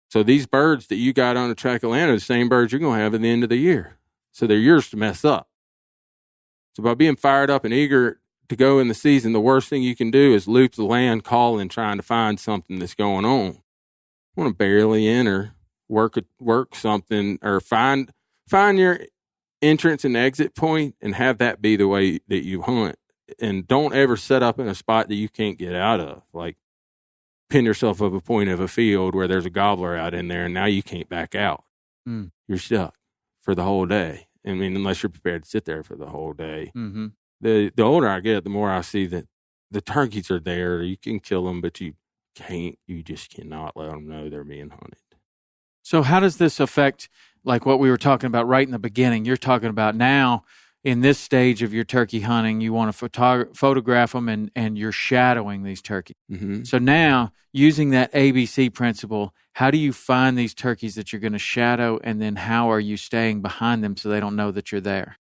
so these birds that you got on the tract of land are the same birds you're going to have at the end of the year. So they're yours to mess up. So by being fired up and eager to go in the season, the worst thing you can do is loop the land calling, trying to find something that's going on. You want to barely enter, work something, or find your entrance and exit point and have that be the way that you hunt. And don't ever set up in a spot that you can't get out of. Like pin yourself up a point of a field where there's a gobbler out in there and now you can't back out. You're stuck for the whole day. I mean, unless you're prepared to sit there for the whole day. Mm-hmm. The older I get, the more I see that the turkeys are there. You can kill them, but you just cannot let them know they're being hunted. So how does this affect, like what we were talking about right in the beginning? You're talking about now in this stage of your turkey hunting, you want to photograph them and you're shadowing these turkeys. Mm-hmm. So now, using that ABC principle, how do you find these turkeys that you're going to shadow, and then how are you staying behind them so they don't know that you're there?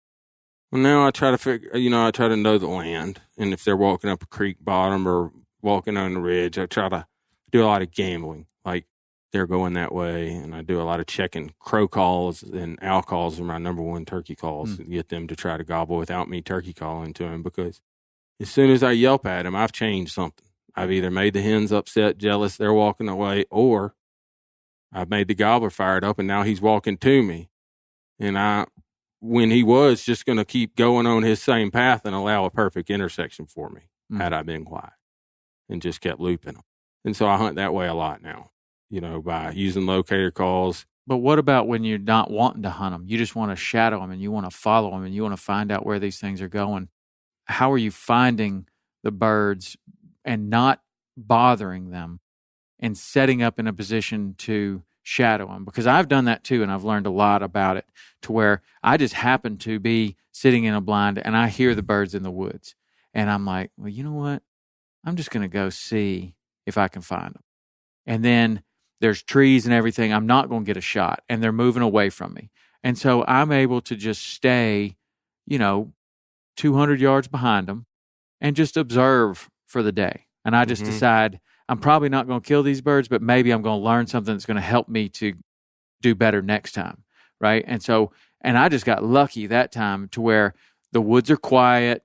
Well, now I try to know the land, and if they're walking up a creek bottom or walking on the ridge, I try to do a lot of gambling, like they're going that way, and I do a lot of checking crow calls, and owl calls are my number one turkey calls, and get them to try to gobble without me turkey calling to them, because as soon as I yelp at them, I've changed something. I've either made the hens upset, jealous, they're walking away, or I've made the gobbler fired up, and now he's walking to me, and when he was just going to keep going on his same path and allow a perfect intersection for me, had I been quiet and just kept looping them. And so I hunt that way a lot now, by using locator calls. But what about when you're not wanting to hunt them? You just want to shadow them and you want to follow them and you want to find out where these things are going. How are you finding the birds and not bothering them and setting up in a position to shadow them? Because I've done that too, and I've learned a lot about it, to where I just happen to be sitting in a blind and I hear the birds in the woods. And I'm like, well, you know what? I'm just going to go see if I can find them. And then there's trees and everything. I'm not going to get a shot, and they're moving away from me. And so I'm able to just stay, 200 yards behind them and just observe for the day. And I just decide I'm probably not going to kill these birds, but maybe I'm going to learn something that's going to help me to do better next time, right? And I just got lucky that time to where the woods are quiet.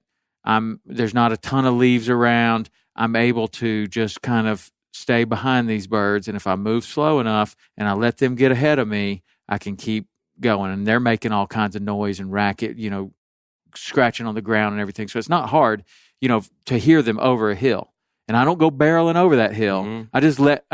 There's not a ton of leaves around. I'm able to just kind of stay behind these birds, and if I move slow enough and I let them get ahead of me, I can keep going. And they're making all kinds of noise and racket, scratching on the ground and everything. So it's not hard, to hear them over a hill. And I don't go barreling over that hill. Mm-hmm. I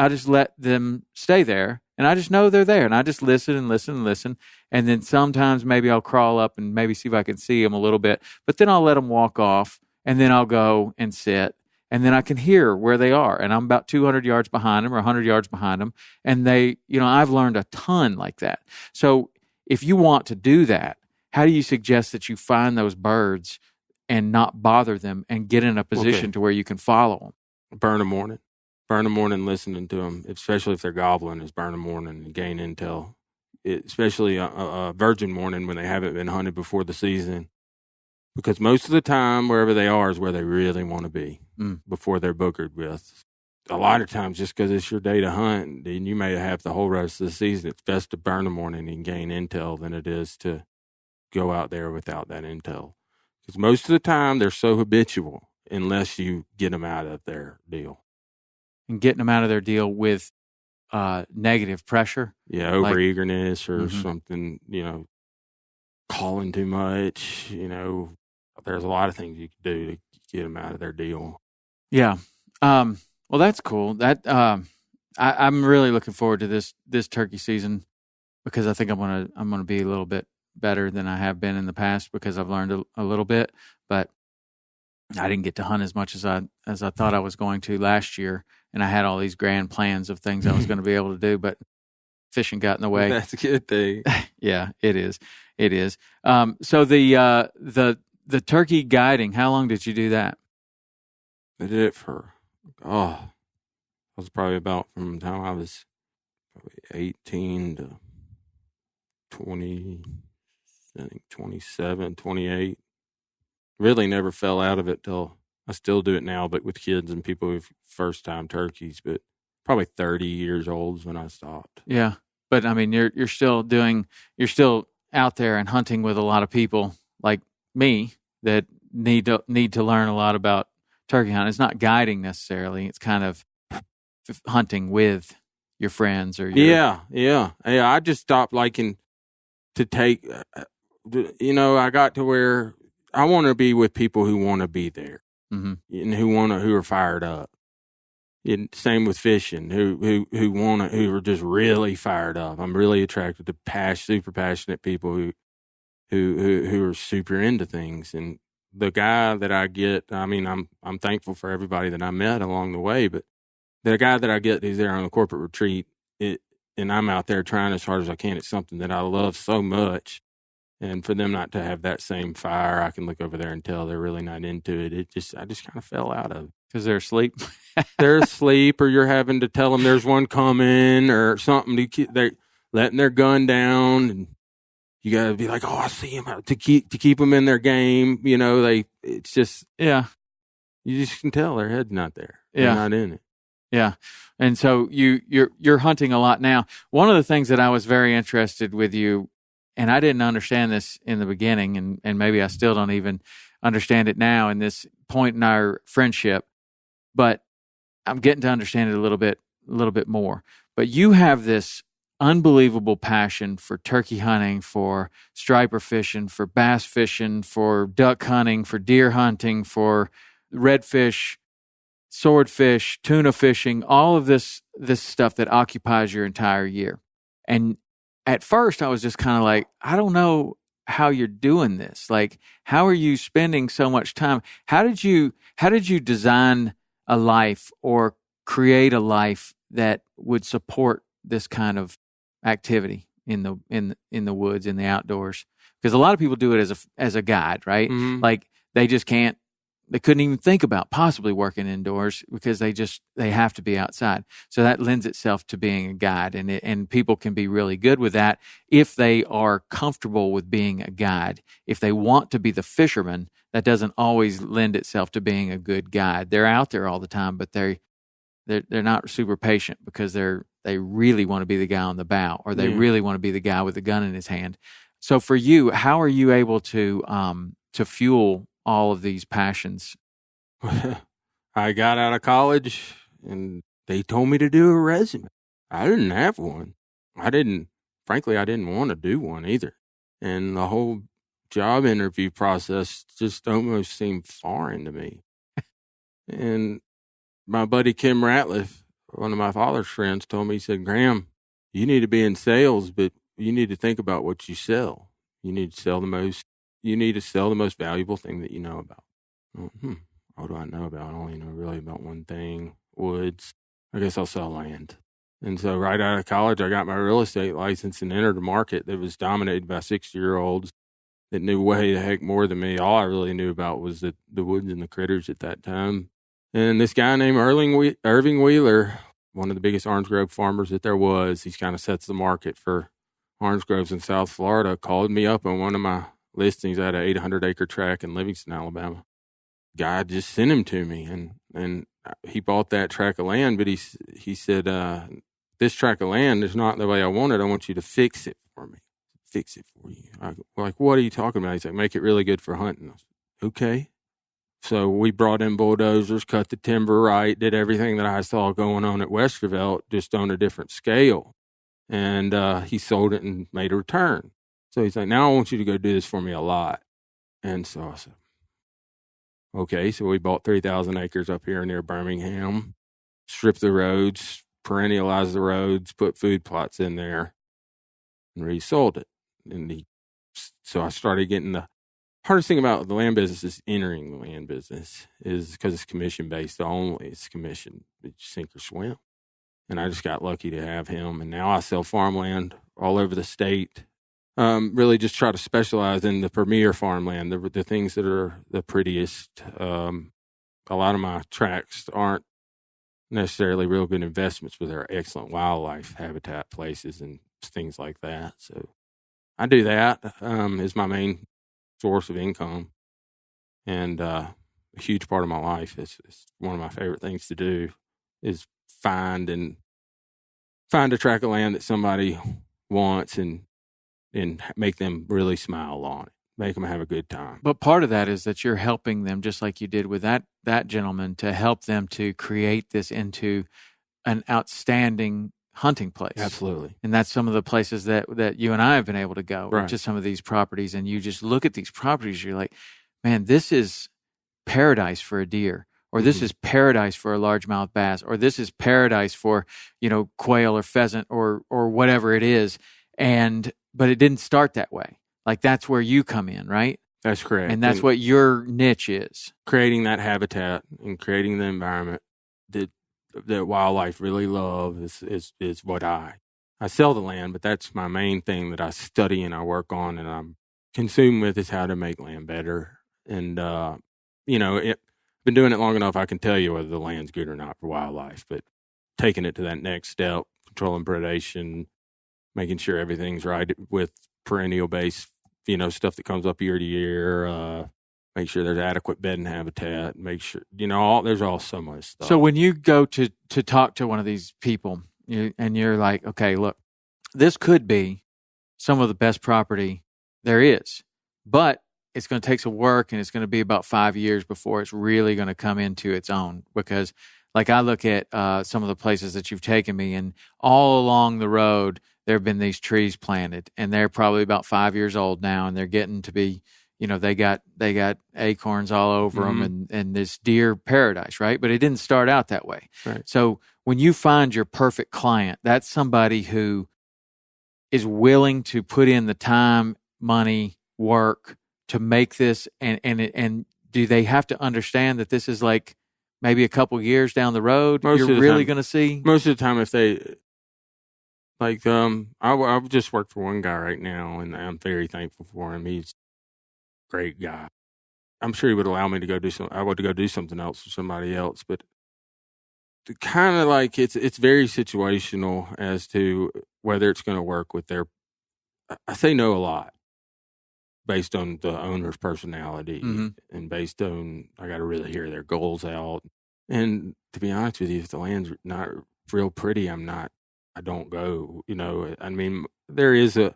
just let them stay there, and I just know they're there, and I just listen and listen and listen. And then sometimes maybe I'll crawl up and maybe see if I can see them a little bit, but then I'll let them walk off, and then I'll go and sit. And then I can hear where they are. And I'm about 200 yards behind them or 100 yards behind them. And they, I've learned a ton like that. So if you want to do that, how do you suggest that you find those birds and not bother them and get in a position to where you can follow them? Burn a morning. Listening to them, especially if they're gobbling, is burn a morning and gain intel. Especially a virgin morning when they haven't been hunted before the season. Because most of the time, wherever they are is where they really want to be before they're boogered with. A lot of times, just because it's your day to hunt, and you may have the whole rest of the season, it's best to burn a morning and gain intel than it is to go out there without that intel. Because most of the time, they're so habitual unless you get them out of their deal. And getting them out of their deal with negative pressure? Yeah, over-eagerness or something, calling too much, there's a lot of things you can do to get them out of their deal. Yeah. Well, that's cool. That I'm really looking forward to this turkey season, because I think I'm gonna be a little bit better than I have been in the past, because I've learned a little bit, but I didn't get to hunt as much as I thought I was going to last year, and I had all these grand plans of things I was going to be able to do, but fishing got in the way. That's a good thing. Yeah, it is. It is. So the turkey guiding, how long did you do that? I did it for, it was probably about from the time I was probably 18 to 20, I think 27, 28. Really never fell out of it till I still do it now, but with kids and people with first time turkeys, but probably 30 years old is when I stopped. Yeah. But I mean, you're still out there and hunting with a lot of people like me that need to learn a lot about turkey hunting. It's not guiding necessarily. It's kind of hunting with your friends or your... Yeah. I just stopped liking to take, I got to where I want to be with people who want to be there and who are fired up. And same with fishing, who are just really fired up. I'm really attracted to super passionate people who who are super into things. And the guy that I get, I mean, I'm thankful for everybody that I met along the way, but the guy that I get who's there on a corporate retreat, and I'm out there trying as hard as I can at something that I love so much. And for them not to have that same fire, I can look over there and tell they're really not into it. I just kind of fell out of it. Because they're asleep. They're asleep, or you're having to tell them there's one coming or something. They're letting their gun down, and you got to be like, "Oh, I see him," to keep them in their game. You know, it's just, yeah. You just can tell their head's not there. They're not in it. Yeah. And so you're hunting a lot now. One of the things that I was very interested with you, and I didn't understand this in the beginning, and maybe I still don't even understand it now in this point in our friendship, but I'm getting to understand it a little bit more. But you have this unbelievable passion for turkey hunting, for striper fishing, for bass fishing, for duck hunting, for deer hunting, for redfish, swordfish, tuna fishing, all of this stuff that occupies your entire year. And at first I was just kind of like, I don't know how you're doing this. Like, how are you spending so much time? How did you design a life or create a life that would support this kind of activity in the woods, in the outdoors? Because a lot of people do it as a guide, right? Mm-hmm. Like they couldn't even think about possibly working indoors because they have to be outside. So that lends itself to being a guide, and people can be really good with that if they are comfortable with being a guide. If they want to be the fisherman, that doesn't always lend itself to being a good guide. They're out there all the time, but they're not super patient because they really want to be the guy on the bow, or they really want to be the guy with the gun in his hand. So for you, how are you able to fuel all of these passions? I got out of college and they told me to do a resume. I didn't have one. Frankly, I didn't want to do one either. And the whole job interview process just almost seemed foreign to me. And my buddy Kim Ratliff, one of my father's friends, told me, he said, "Graham, you need to be in sales, but you need to think about what you sell. You need to sell the most valuable thing that you know about." What do I know about? I only know really about one thing: woods. I guess I'll sell land. And so right out of college, I got my real estate license and entered a market that was dominated by 60-year-olds that knew way the heck more than me. All I really knew about was the woods and the critters at that time. And this guy named Irving Wheeler, one of the biggest orange grove farmers that there was, he kind of sets the market for orange groves in South Florida, called me up on one of my listings. I had an 800-acre tract in Livingston, Alabama. Guy just sent him to me, and he bought that tract of land, but he said, "This tract of land is not the way I want it. I want you to fix it for me." Fix it for you. Like, what are you talking about? He's like, "Make it really good for hunting." I said, "Okay." So we brought in bulldozers, cut the timber right, did everything that I saw going on at Westervelt, just on a different scale. And he sold it and made a return. So he's like, "Now I want you to go do this for me a lot." And so I said, okay. So we bought 3,000 acres up here near Birmingham, stripped the roads, perennialized the roads, put food plots in there, and resold it. So I started getting the hardest thing about the land business is entering the land business is because it's commission based only. It's commission, it's sink or swim. And I just got lucky to have him. And now I sell farmland all over the state. Really just try to specialize in the premier farmland, the things that are the prettiest. A lot of my tracts aren't necessarily real good investments, but they're excellent wildlife habitat places and things like that. So I do that is my main source of income, and a huge part of my life. It's one of my favorite things to do is find a tract of land that somebody wants and make them really smile on it, make them have a good time. But part of that is that you're helping them, just like you did with that gentleman, to help them to create this into an outstanding hunting place. Absolutely. And that's some of the places that you and I have been able to go, right, to some of these properties. And you just look at these properties, you're like, man, this is paradise for a deer, or this is paradise for a largemouth bass, or this is paradise for, quail or pheasant or whatever it is. But it didn't start that way. Like that's where you come in, right? That's correct. And that's what your niche is. Creating that habitat and creating the environment that wildlife really love is what I sell the land, but that's my main thing that I study and I work on and I'm consumed with is how to make land better. And, been doing it long enough, I can tell you whether the land's good or not for wildlife, but taking it to that next step, controlling predation, making sure everything's right with perennial based, stuff that comes up year to year, make sure there's adequate bedding habitat, make sure, there's all so much stuff. So when you go to talk to one of these people and you're like, okay, look, this could be some of the best property there is, but it's going to take some work and it's going to be about 5 years before it's really going to come into its own. Because like I look at some of the places that you've taken me and all along the road, there have been these trees planted and they're probably about 5 years old now and they're getting to be, they got acorns all over them and this deer paradise, right? But it didn't start out that way. Right. So when you find your perfect client, that's somebody who is willing to put in the time, money, work to make this, and do they have to understand that this is like maybe a couple years down the road you're really going to see? Most of the time, if they like, I've just worked for one guy right now, and I'm very thankful for him. He's a great guy. I'm sure he would allow me to go do something. I would go do something else for somebody else, but kind of like it's very situational as to whether it's going to work with their. I say no a lot, based on the owner's personality and based on, I got to really hear their goals out. And to be honest with you, if the land's not real pretty, I don't go, I mean, there is a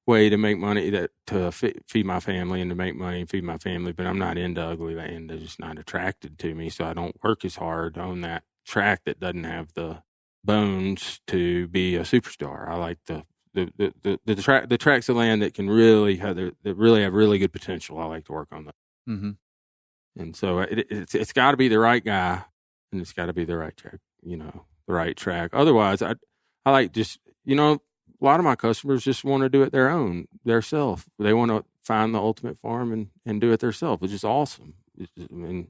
way to make money to feed my family and to make money and feed my family, but I'm not into ugly land. They're just not attracted to me. So I don't work as hard on that track that doesn't have the bones to be a superstar. I like the tracts of land that can really have really good potential. I like to work on that. Mm-hmm. And so it's got to be the right guy, and it's got to be the right track. The right track. Otherwise, I like just a lot of my customers just want to do it their self. They want to find the ultimate farm and do it themselves, which is awesome. And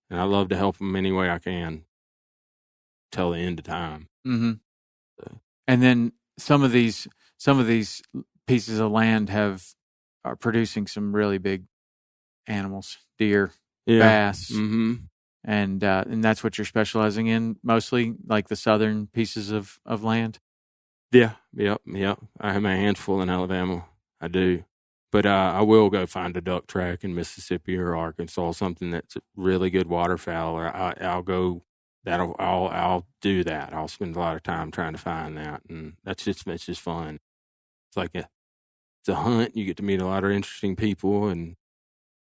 I love to help them any way I can till the end of time. Mm-hmm. So. And then some of these pieces of land are producing some really big animals, deer, bass, and that's what you're specializing in mostly, like the southern pieces of land. Yeah, yep. I have my hands full in Alabama. I do, but I will go find a duck track in Mississippi or Arkansas, something that's a really good waterfowl. Or I'll go. I'll do that. I'll spend a lot of time trying to find that, and it's just fun. It's like it's a hunt. You get to meet a lot of interesting people and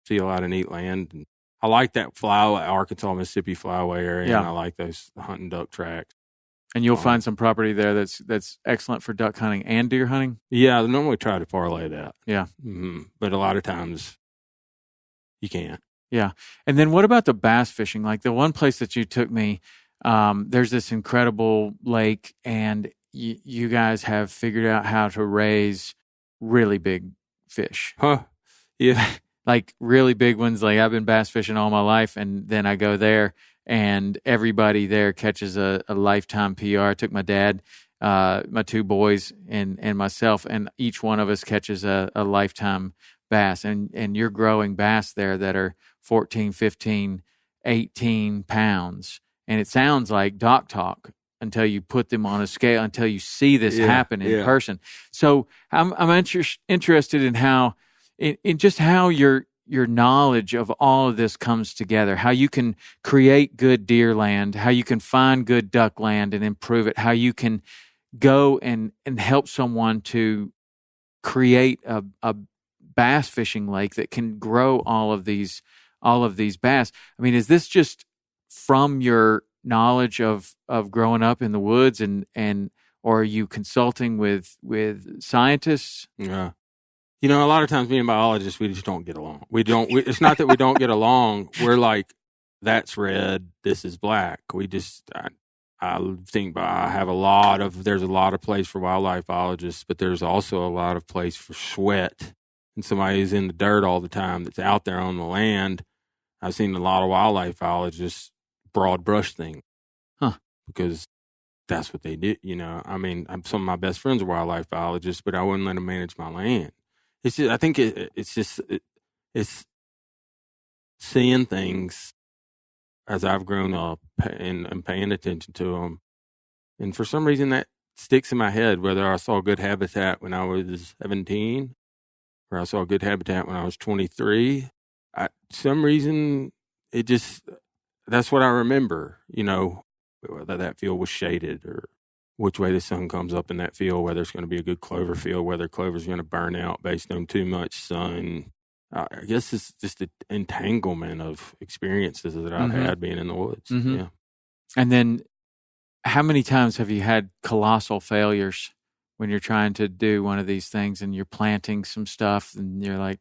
see a lot of neat land. And I like that Arkansas, Mississippi flyway area. Yeah. And I like those hunting duck tracks. And you'll find some property there that's excellent for duck hunting and deer hunting. Yeah, I normally try to parlay that. Yeah, but a lot of times you can't. Yeah, and then what about the bass fishing? Like the one place that you took me, there's this incredible lake, and you guys have figured out how to raise really big fish. Huh? Yeah. Like really big ones. Like I've been bass fishing all my life, and then I go there, and everybody there catches a lifetime PR. I took my dad, my two boys, and myself, and each one of us catches a lifetime bass. And you're growing bass there that are 14, 15, 18 pounds. And it sounds like dock talk until you put them on a scale, until you see this happen in person. So I'm interested in how, in just how your knowledge of all of this comes together, how you can create good deer land, how you can find good duck land and improve it, how you can go and help someone to create a bass fishing lake that can grow all of these bass. I mean, is this just from your knowledge of growing up in the woods and or are you consulting with scientists? Yeah. A lot of times me and biologists, we just don't get along. It's not that we don't get along. We're like, that's red, this is black. I think there's a lot of place for wildlife biologists, but there's also a lot of place for sweat and somebody who's in the dirt all the time that's out there on the land, I've seen a lot of wildlife biologists broad brush things. Huh. Because that's what they did. I mean, some of my best friends are wildlife biologists, but I wouldn't let them manage my land. It's just, I think it's seeing things as I've grown up and paying attention to them. And for some reason that sticks in my head, whether I saw good habitat when I was 17 or I saw good habitat when I was 23. Some reason that's what I remember, whether that field was shaded or which way the sun comes up in that field, whether it's going to be a good clover field, whether clover's going to burn out based on too much sun. I guess it's just an entanglement of experiences that I've had being in the woods. Mm-hmm. Yeah. And then how many times have you had colossal failures when you're trying to do one of these things and you're planting some stuff and you're like,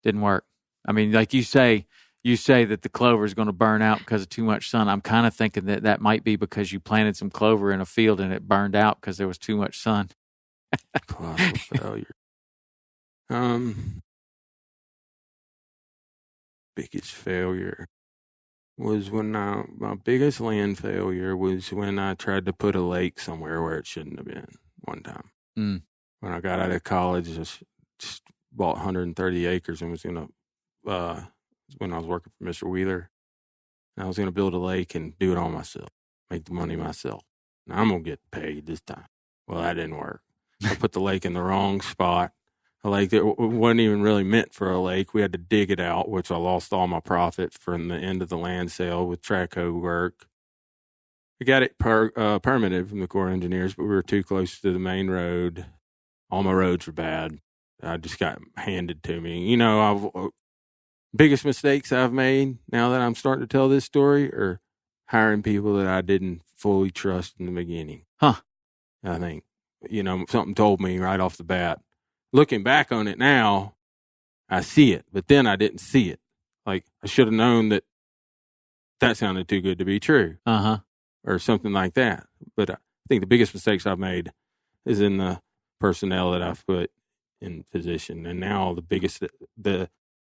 didn't work? I mean, like you say that the clover is going to burn out because of too much sun. I'm kind of thinking that might be because you planted some clover in a field and it burned out because there was too much sun. Colossal failure. Biggest failure was my biggest land failure was when I tried to put a lake somewhere where it shouldn't have been one time. When I got out of college, just bought 130 acres and was going to, when I was working for Mr. Wheeler, and I was going to build a lake and do it all myself, make the money myself. Now I'm going to get paid this time. Well, that didn't work. I put the lake in the wrong spot. A lake that wasn't even really meant for a lake. We had to dig it out, which I lost all my profit from the end of the land sale with track hoe work. We got it permitted from the Corps of Engineers, but we were too close to the main road. All my roads were bad. I just got handed to me. Biggest mistakes I've made now that I'm starting to tell this story are hiring people that I didn't fully trust in the beginning. Huh. I think, something told me right off the bat. Looking back on it now, I see it, but then I didn't see it. Like, I should have known that sounded too good to be true. Or something like that. But I think the biggest mistakes I've made is in the personnel that I've put in position. And now the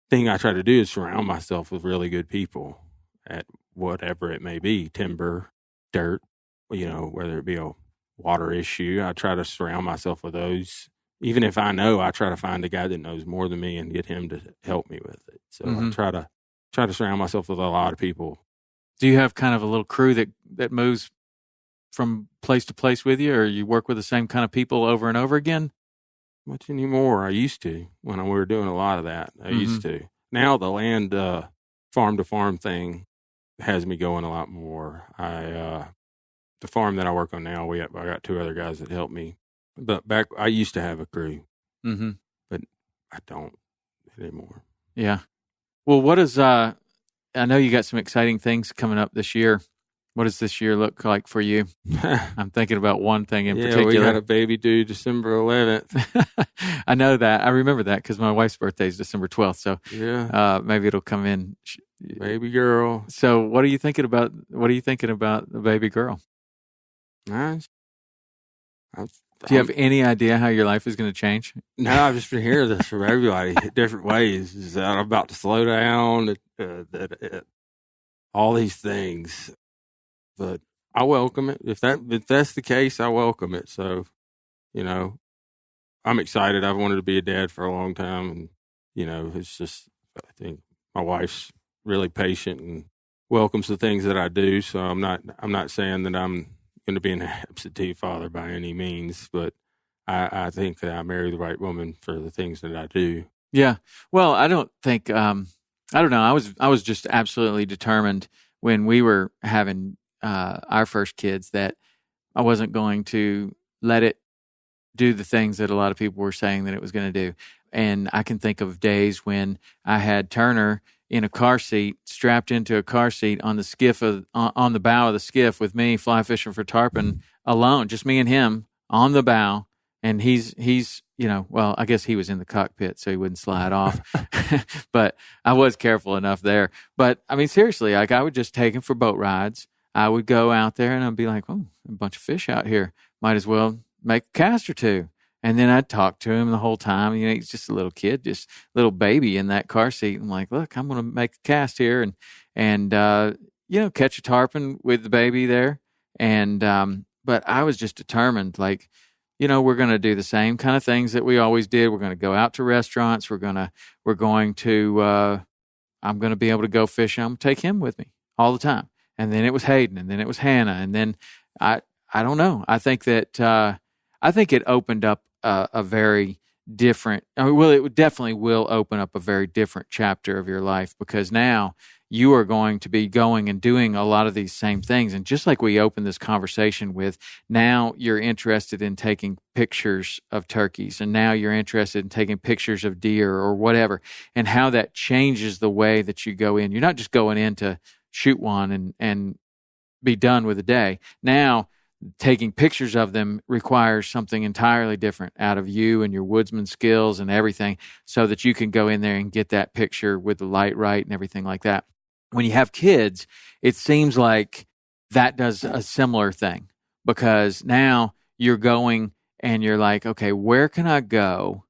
thing I try to do is surround myself with really good people at whatever it may be, timber, dirt, whether it be a water issue. I try to surround myself with those. Even if I know, I try to find a guy that knows more than me and get him to help me with it. So I try to surround myself with a lot of people. Do you have kind of a little crew that moves from place to place with you, or you work with the same kind of people over and over again? Much anymore. I used to when we were doing a lot of that. I used to. Now the land farm to farm thing has me going a lot more. The farm that I work on now, I got two other guys that help me. But back, I used to have a crew, but I don't anymore. Yeah. Well, what is, I know you got some exciting things coming up this year. What does this year look like for you? I'm thinking about one thing in particular. We got a baby due December 11th. I know that. I remember that because my wife's birthday is December 12th. So maybe it'll come in. Baby girl. So what are you thinking about? What are you thinking about the baby girl? Nice. Do you have any idea how your life is going to change? No, I've just been hearing this from everybody different ways. Is that I'm about to slow down, all these things. But I welcome it. If that's the case, I welcome it. So, I'm excited. I've wanted to be a dad for a long time. And, it's just, I think my wife's really patient and welcomes the things that I do. So I'm not saying that I'm going to be an absentee father by any means, but I think that I marry the right woman for the things that I do. Yeah. Well, I don't think, I don't know. I was just absolutely determined when we were having our first kids that I wasn't going to let it do the things that a lot of people were saying that it was going to do. And I can think of days when I had Turner in a car seat, strapped into a car seat on the skiff on the bow of the skiff with me fly fishing for tarpon alone, just me and him on the bow. And he's well, I guess he was in the cockpit so he wouldn't slide off, but I was careful enough there. But I mean, seriously, like I would just take him for boat rides. I would go out there and I'd be like, oh, a bunch of fish out here. Might as well make a cast or two. And then I'd talk to him the whole time. He's just a little kid, just little baby in that car seat. I'm like, look, I'm going to make a cast here and catch a tarpon with the baby there. And, but I was just determined, like, we're going to do the same kind of things that we always did. We're going to go out to restaurants. I'm going to be able to go fishing. I'm going to take him with me all the time. And then it was Hayden, and then it was Hannah. And then I don't know. I think it opened up a very different, it definitely will open up a very different chapter of your life, because now you are going to be going and doing a lot of these same things. And just like we opened this conversation with, now you're interested in taking pictures of turkeys, and now you're interested in taking pictures of deer or whatever, and how that changes the way that you go in. You're not just going in to shoot one and be done with the day. Now, taking pictures of them requires something entirely different out of you and your woodsman skills and everything, so that you can go in there and get that picture with the light right and everything like that. When you have kids, it seems like that does a similar thing, because now you're going and you're like, okay, where can I go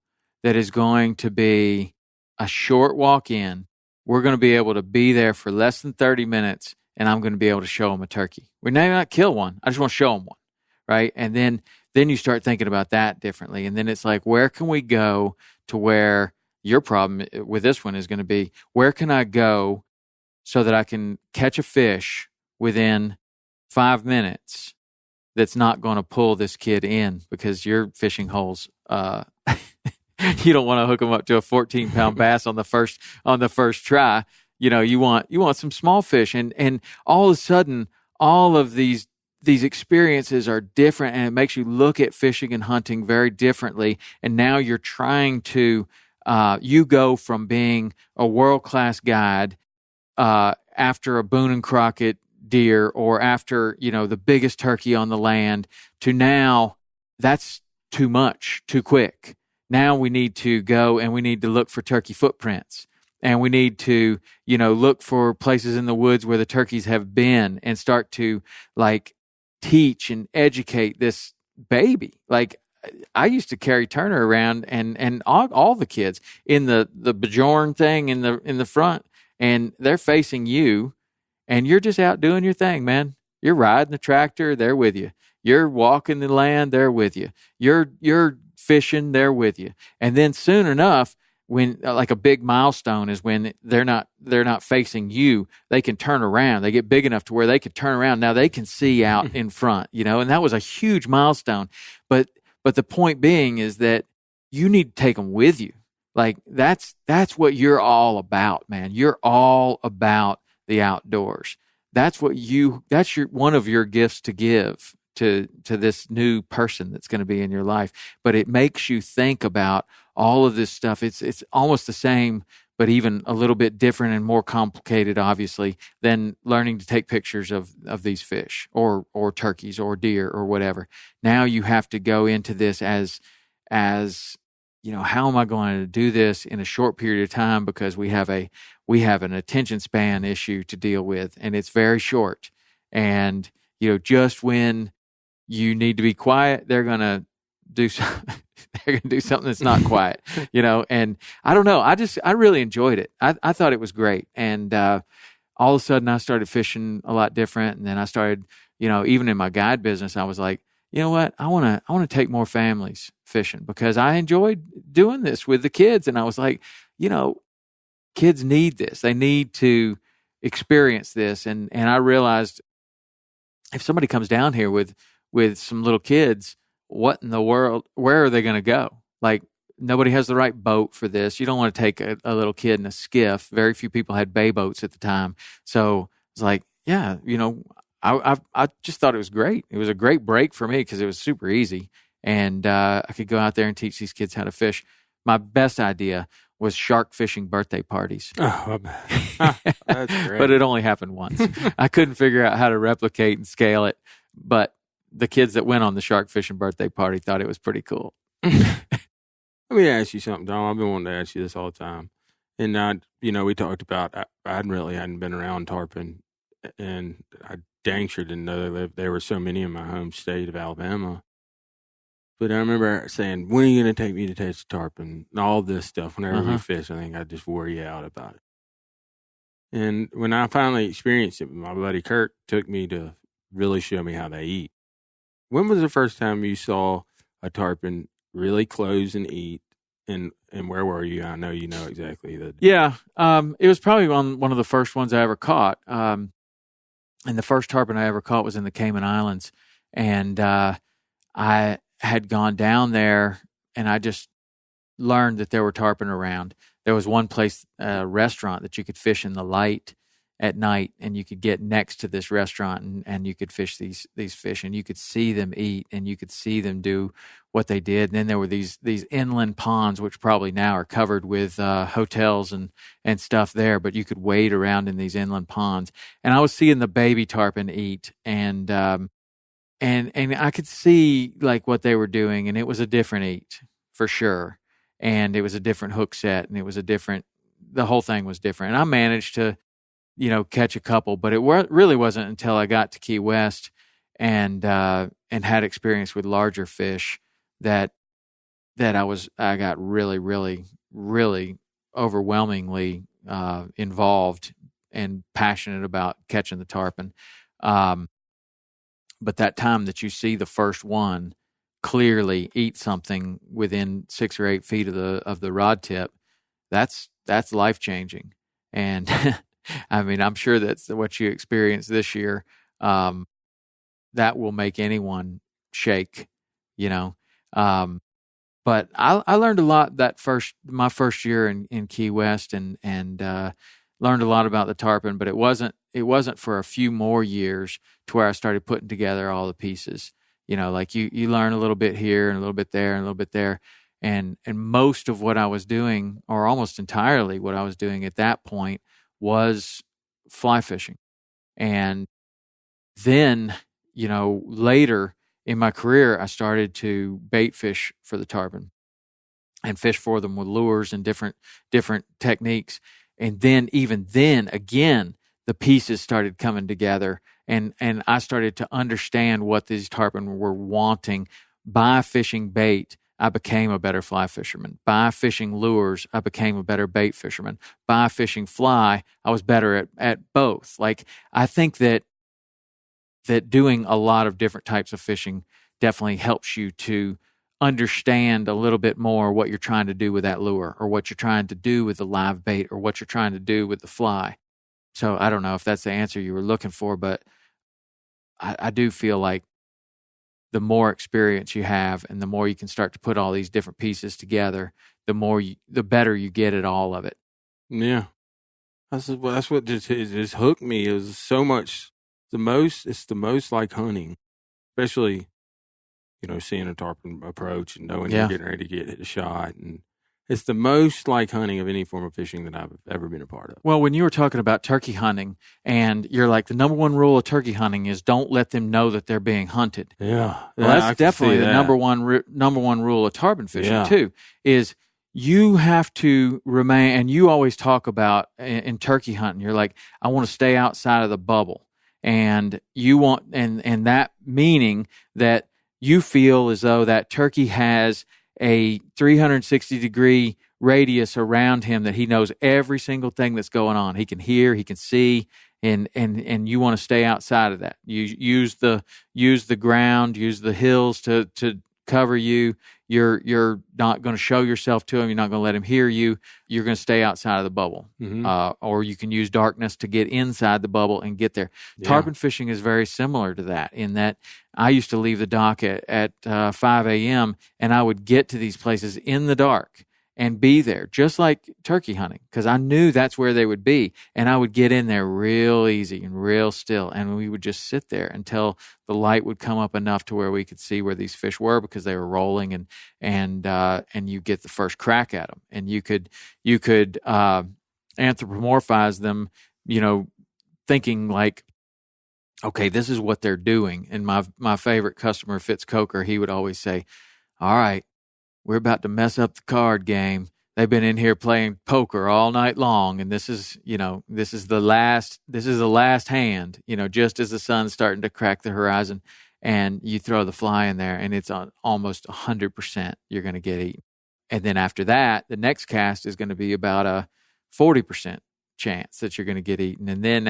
that is going to be a short walk in? We're going to be able to be there for less than 30 minutes, and I'm going to be able to show them a turkey. We may not kill one. I just want to show them one, right? And then you start thinking about that differently. And then it's like, where can we go to where your problem with this one is going to be, where can I go so that I can catch a fish within 5 minutes that's not going to pull this kid in, because your fishing holes, you don't want to hook them up to a 14-pound bass on the first try. You want some small fish, and all of a sudden, all of these experiences are different, and it makes you look at fishing and hunting very differently. And now you're trying to, you go from being a world-class guide after a Boone and Crockett deer, or after, the biggest turkey on the land, to now that's too much, too quick. Now we need to go and we need to look for turkey footprints. And we need to, look for places in the woods where the turkeys have been, and start to, like, teach and educate this baby. Like, I used to carry Turner around and all the kids in the Bjorn thing in the front, and they're facing you, and you're just out doing your thing, man. You're riding the tractor, they're with you. You're walking the land, they're with you. You're fishing, they're with you. And then soon enough, when like a big milestone is when they're not facing you, they can turn around. They get big enough to where they can turn around. Now they can see out in front, and that was a huge milestone. But the point being is that you need to take them with you. Like that's what you're all about, man. You're all about the outdoors. That's one of your gifts to give to this new person that's going to be in your life. But it makes you think about all of this stuff. It's almost the same, but even a little bit different and more complicated, obviously, than learning to take pictures of these fish or turkeys or deer or whatever. Now you have to go into this as how am I going to do this in a short period of time, because we have an attention span issue to deal with, and it's very short. And just when you need to be quiet, they're going to do something. They're going to do something that's not quiet, and I don't know. I really enjoyed it. I thought it was great. And all of a sudden I started fishing a lot different. And then I started, even in my guide business, I was like, you know what? I want to take more families fishing, because I enjoyed doing this with the kids. And I was like, kids need this. They need to experience this. And I realized if somebody comes down here with some little kids, what in the world, where are they going to go? Like, nobody has the right boat for this. You don't want to take a little kid in a skiff. Very few people had bay boats at the time. So it's like, yeah, I just thought it was great. It was a great break for me because it was super easy. And I could go out there and teach these kids how to fish. My best idea was shark fishing birthday parties. Oh, that's great. But it only happened once. I couldn't figure out how to replicate and scale it. But the kids that went on the shark fishing birthday party thought it was pretty cool. Let me ask you something, Tom. I've been wanting to ask you this all the time. And, we talked about, I hadn't been around tarpon, and I dang sure didn't know there were so many in my home state of Alabama. But I remember saying, when are you going to take me to catch tarpon? And all this stuff. Whenever we Uh-huh. fish, I think I just wore you out about it. And when I finally experienced it, my buddy Kurt took me to really show me how they eat. When was the first time you saw a tarpon really close and eat? And where were you? I know you know exactly that. Yeah. It was probably one of the first ones I ever caught. And the first tarpon I ever caught was in the Cayman Islands. And I had gone down there and I just learned that there were tarpon around. There was one place, a restaurant that you could fish in the light at night, and you could get next to this restaurant and you could fish these fish, and you could see them eat and you could see them do what they did. And then there were these inland ponds, which probably now are covered with hotels and stuff there, but you could wade around in these inland ponds. And I was seeing the baby tarpon eat, and I could see like what they were doing, and it was a different eat for sure. And it was a different hook set, and it was the whole thing was different. And I managed to, catch a couple, but it really wasn't until I got to Key West and had experience with larger fish that I got really, really, really overwhelmingly involved and passionate about catching the tarpon. But that time that you see the first one clearly eat something within 6 or 8 feet of the rod tip, that's life changing. And I mean, I'm sure that's what you experienced this year. That will make anyone shake, you know. But I learned a lot my first year in Key West, and learned a lot about the tarpon. But it wasn't for a few more years to where I started putting together all the pieces. Like you learn a little bit here and a little bit there and a little bit there, and most of what I was doing, or almost entirely what I was doing at that point, was fly fishing. And then, later in my career, I started to bait fish for the tarpon and fish for them with lures and different techniques. And then, even then, again, the pieces started coming together, and I started to understand what these tarpon were wanting. By fishing bait, I became a better fly fisherman. By fishing lures, I became a better bait fisherman. By fishing fly, I was better at both. Like, I think that doing a lot of different types of fishing definitely helps you to understand a little bit more what you're trying to do with that lure, or what you're trying to do with the live bait, or what you're trying to do with the fly. So I don't know if that's the answer you were looking for, but I do feel like the more experience you have and the more you can start to put all these different pieces together, the better you get at all of it. Yeah. That's what just hooked me. It was so much, it's the most like hunting, especially, seeing a tarpon approach and knowing you're getting ready to get a shot. And it's the most like hunting of any form of fishing that I've ever been a part of. Well, when you were talking about turkey hunting, and you're like, the number one rule of turkey hunting is don't let them know that they're being hunted. Yeah. Well, that's definitely the number one rule of tarpon fishing too, is you have to remain, and you always talk about in turkey hunting, you're like, I want to stay outside of the bubble. And you want, and that meaning that you feel as though that turkey has a 360-degree radius around him, that he knows every single thing that's going on. He can hear, he can see, and you want to stay outside of that. You use the ground, use the hills to cover you. You're not going to show yourself to him. You're not going to let him hear you. You're going to stay outside of the bubble. Mm-hmm. Or you can use darkness to get inside the bubble and get there. Yeah. Tarpon fishing is very similar to that, in that I used to leave the dock at 5 a.m. and I would get to these places in the dark and be there, just like turkey hunting, because I knew that's where they would be. And I would get in there real easy and real still, and we would just sit there until the light would come up enough to where we could see where these fish were, because they were rolling, and you get the first crack at them, and you could anthropomorphize them, thinking like, okay, this is what they're doing. And my favorite customer, Fitz Coker, he would always say, all right, we're about to mess up the card game. They've been in here playing poker all night long, and this is the last hand, just as the sun's starting to crack the horizon. and you throw the fly in there, and it's on almost 100% you're going to get eaten. And then after that, the next cast is going to be about a 40% chance that you're going to get eaten. And then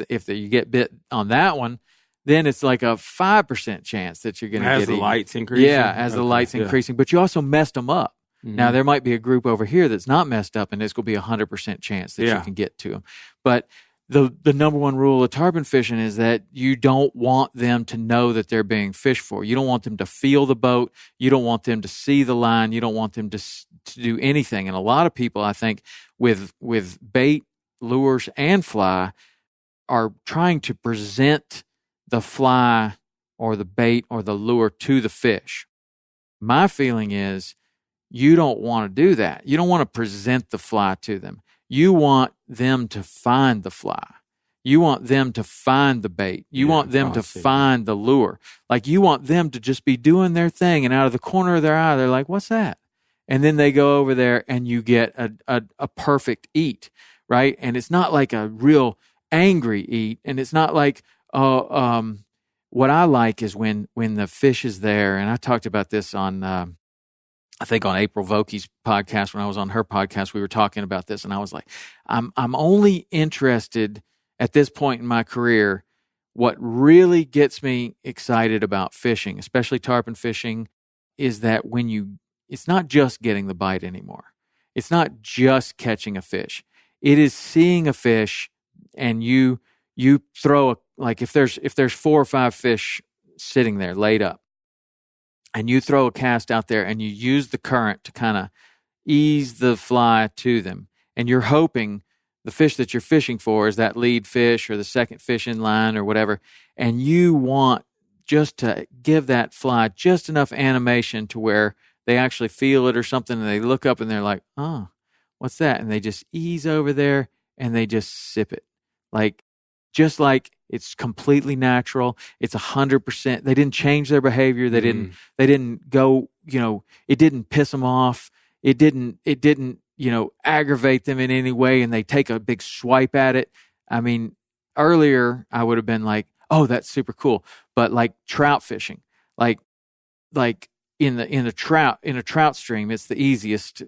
if you get bit on that one, then it's like a 5% chance that you're going to get eaten. As the lights increasing? Yeah, as the lights increasing. But you also messed them up. Mm-hmm. Now, there might be a group over here that's not messed up, and it's going to be a 100% chance that you can get to them. But the number one rule of tarpon fishing is that you don't want them to know that they're being fished for. You don't want them to feel the boat. You don't want them to see the line. You don't want them to do anything. And a lot of people, I think, with bait, lures, and fly are trying to present the fly or the bait or the lure to the fish. My feeling is you don't want to do that. You don't want to present the fly to them. You want them to find the fly. You want them to find the bait. You want them to find the lure. Like, you want them to just be doing their thing, and out of the corner of their eye, they're like, what's that? And then they go over there and you get a perfect eat, right? And it's not like a real angry eat. And it's not like, what I like is when the fish is there, and I talked about this on, I think on April Vokey's podcast, when I was on her podcast, we were talking about this, and I was like, I'm only interested at this point in my career. What really gets me excited about fishing, especially tarpon fishing, is that it's not just getting the bite anymore. It's not just catching a fish. It is seeing a fish, and you throw like if there's 4 or 5 fish sitting there laid up, and you throw a cast out there and you use the current to kind of ease the fly to them, and you're hoping the fish that you're fishing for is that lead fish or the second fish in line or whatever, and you want just to give that fly just enough animation to where they actually feel it or something, and they look up and they're like, oh, what's that? And they just ease over there and they just sip it. Just like it's completely natural. It's 100%. They didn't change their behavior. They didn't go, it didn't piss them off. It didn't, aggravate them in any way, and they take a big swipe at it. I mean, earlier I would have been like, oh, that's super cool. But like trout fishing, like in a trout stream, it's the easiest,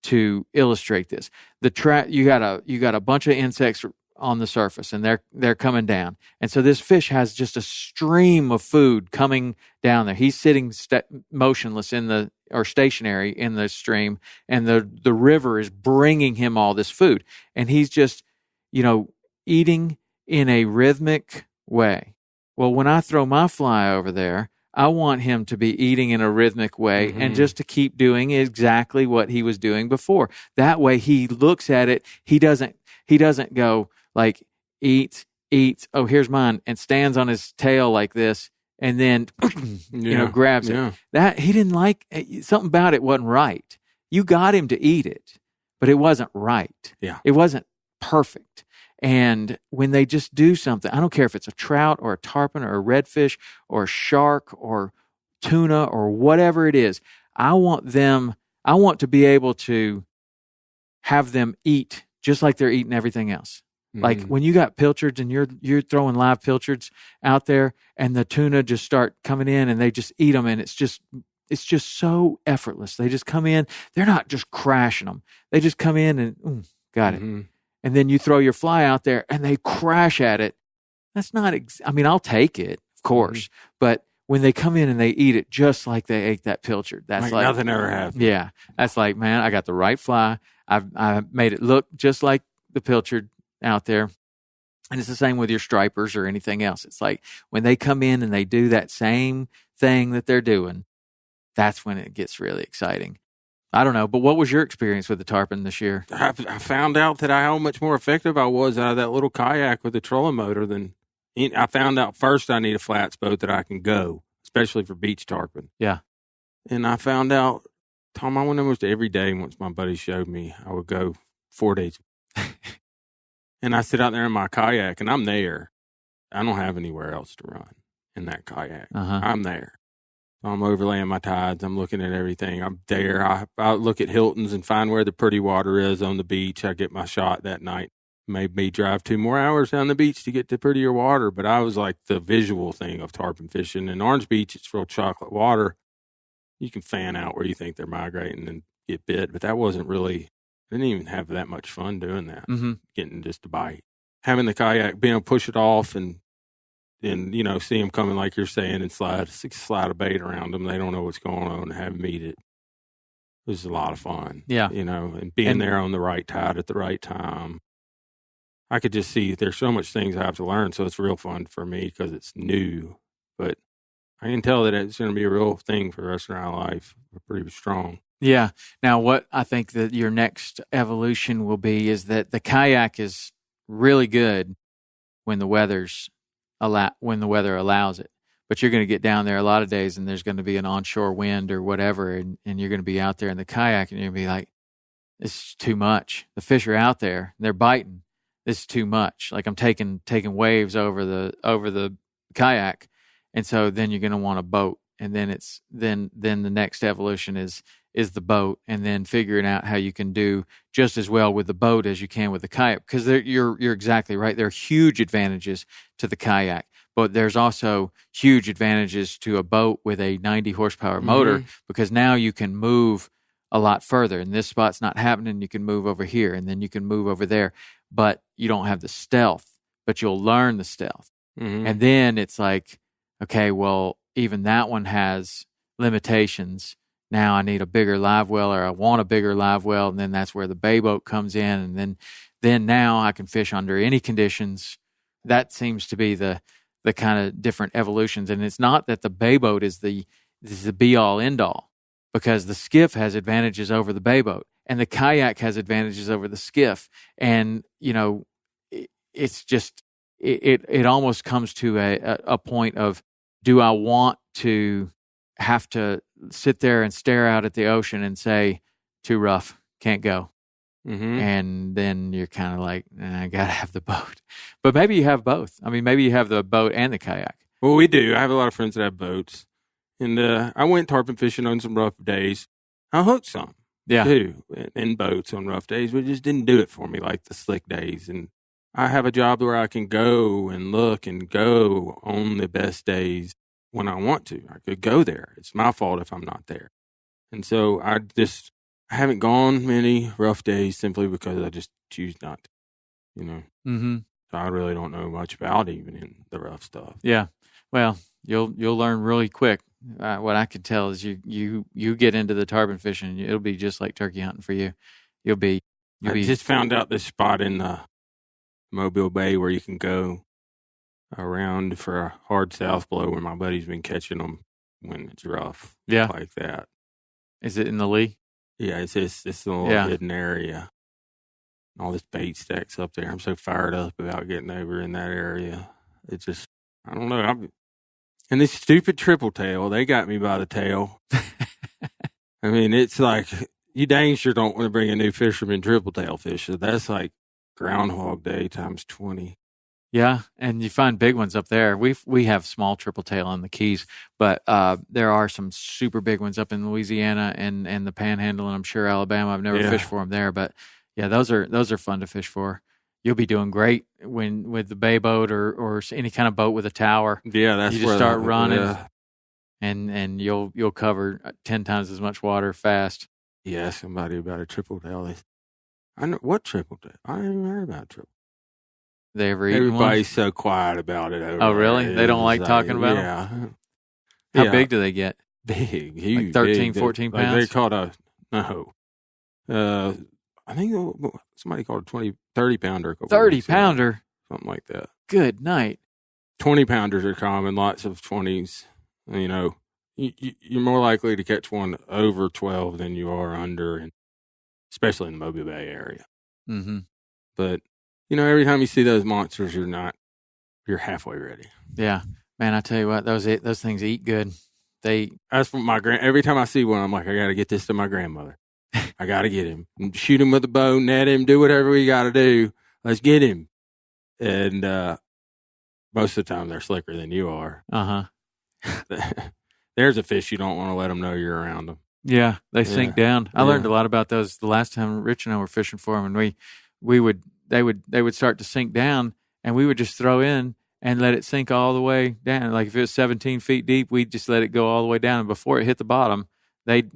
to illustrate this. The trout, you got a bunch of insects on the surface, and they're coming down, and so this fish has just a stream of food coming down there. He's sitting motionless or stationary in the stream, and the river is bringing him all this food, and he's just eating in a rhythmic way. Well, when I throw my fly over there, I want him to be eating in a rhythmic way, and just to keep doing exactly what he was doing before. That way he looks at it, he doesn't go like, eats, oh, here's mine, and stands on his tail like this, and then, grabs it. That he didn't like, something about it wasn't right. You got him to eat it, but it wasn't right. Yeah. It wasn't perfect. And when they just do something, I don't care if it's a trout or a tarpon or a redfish or a shark or tuna or whatever it is, I want to be able to have them eat just like they're eating everything else. Like when you got pilchards and you're throwing live pilchards out there, and the tuna just start coming in and they just eat them, and it's just so effortless. They just come in. They're not just crashing them. They just come in and got it. And then you throw your fly out there and they crash at it. That's not. I'll take it, of course, but when they come in and they eat it just like they ate that pilchard, that's like nothing ever happened. Yeah, that's like, man, I got the right fly. I made it look just like the pilchard out there. And it's the same with your stripers or anything else. It's like when they come in and they do that same thing that they're doing, that's when it gets really exciting. I don't know, but what was your experience with the tarpon this year? I found out that how much more effective I was out of that little kayak with the trolling motor than I found out first I need a flats boat that I can go, especially for beach tarpon. Yeah. And I found out, Tom, I went almost every day once my buddy showed me. I would go 4 days. And I sit out there in my kayak, and I'm there. I don't have anywhere else to run in that kayak. I'm there. I'm overlaying my tides. I'm looking at everything. I'm there. I look at Hilton's and find where the pretty water is on the beach. I get my shot that night. made me drive 2 more hours down the beach to get to prettier water. But I was like the visual thing of tarpon fishing. In Orange Beach, it's real chocolate water. You can fan out where you think they're migrating and get bit, but that wasn't really, I didn't even have that much fun doing that, getting just a bite. Having the kayak, being able to push it off and see them coming like you're saying and slide a bait around them. They don't know what's going on and have them eat it. It was a lot of fun. Yeah. And being there on the right tide at the right time. I could just see there's so much things I have to learn, so it's real fun for me because it's new. But I can tell that it's going to be a real thing for the rest of our life. We're pretty strong. Yeah. Now, what I think that your next evolution will be is that the kayak is really good when the weather allows it. But you're going to get down there a lot of days, and there's going to be an onshore wind or whatever, and you're going to be out there in the kayak, and you're going to be like, "This is too much." The fish are out there; they're biting. This is too much. Like I'm taking waves over the kayak, and so then you're going to want a boat, and then then the next evolution is the boat, and then figuring out how you can do just as well with the boat as you can with the kayak. Because you're exactly right. There are huge advantages to the kayak, but there's also huge advantages to a boat with a 90 horsepower motor because now you can move a lot further. And this spot's not happening. You can move over here, and then you can move over there. But you don't have the stealth, but you'll learn the stealth. And then it's like, okay, well, even that one has limitations. Now I need a bigger live well, or I want a bigger live well, and then that's where the bay boat comes in, and then now I can fish under any conditions. That seems to be the kind of different evolutions. And it's not that the bay boat is the be all end all, because the skiff has advantages over the bay boat, and the kayak has advantages over the skiff. And, it's just, it almost comes to a point of, do I want to have to sit there and stare out at the ocean and say, too rough, can't go? And then you're kind of like, I got to have the boat. But maybe you have both. I mean, maybe you have the boat and the kayak. Well, we do. I have a lot of friends that have boats. And I went tarpon fishing on some rough days. I hooked some, too, in boats on rough days, but it just didn't do it for me like the slick days. And I have a job where I can go and look and go on the best days when I want to. I could go there. It's my fault if I'm not there. And so I haven't gone many rough days simply because I just choose not to, So I really don't know much about even in the rough stuff. Yeah. Well, you'll learn really quick. What I could tell is you get into the tarpon fishing, it'll be just like turkey hunting for you. I just found out this spot in Mobile Bay where you can go around for a hard south blow where my buddy's been catching them when it's rough. Yeah. Like that. Is it in the lee? Yeah, it's this little hidden area. All this bait stacks up there. I'm so fired up about getting over in that area. It just, I don't know. And this stupid triple tail, they got me by the tail. I mean, it's like, you dang sure don't want to bring a new fisherman triple tail fish. That's like Groundhog Day times 20. Yeah, and you find big ones up there. We have small triple tail on the Keys, but there are some super big ones up in Louisiana and the Panhandle, and I'm sure Alabama. I've never fished for them there, but yeah, those are fun to fish for. You'll be doing great with the bay boat or any kind of boat with a tower. Yeah, that's you just start running, and you'll cover 10 times as much water fast. Yeah, somebody about a triple tail. I know what triple tail. I didn't even heard about triple. They ever eat Everybody's so quiet about it. Oh, really? They don't like talking about them? How big do they get? Big, huge. Like 13, 14 pounds? They called I think somebody called a 30 pounder. 30 pounder? Something like that. Good night. 20 pounders are common, lots of 20s. You're more likely to catch one over 12 than you are under, and especially in the Mobile Bay area. Mm-hmm. But, every time you see those monsters, you're halfway ready. Yeah. Man, I tell you what, those things eat good. That's from every time I see one, I'm like, I got to get this to my grandmother. I got to get him. Shoot him with a bow, net him, do whatever we got to do. Let's get him. And most of the time, they're slicker than you are. There's a fish you don't want to let them know you're around them. Yeah, they sink down. I learned a lot about those the last time Rich and I were fishing for them, and we would they would start to sink down, and we would just throw in and let it sink all the way down. Like if it was 17 feet deep, we'd just let it go all the way down. And before it hit the bottom, they'd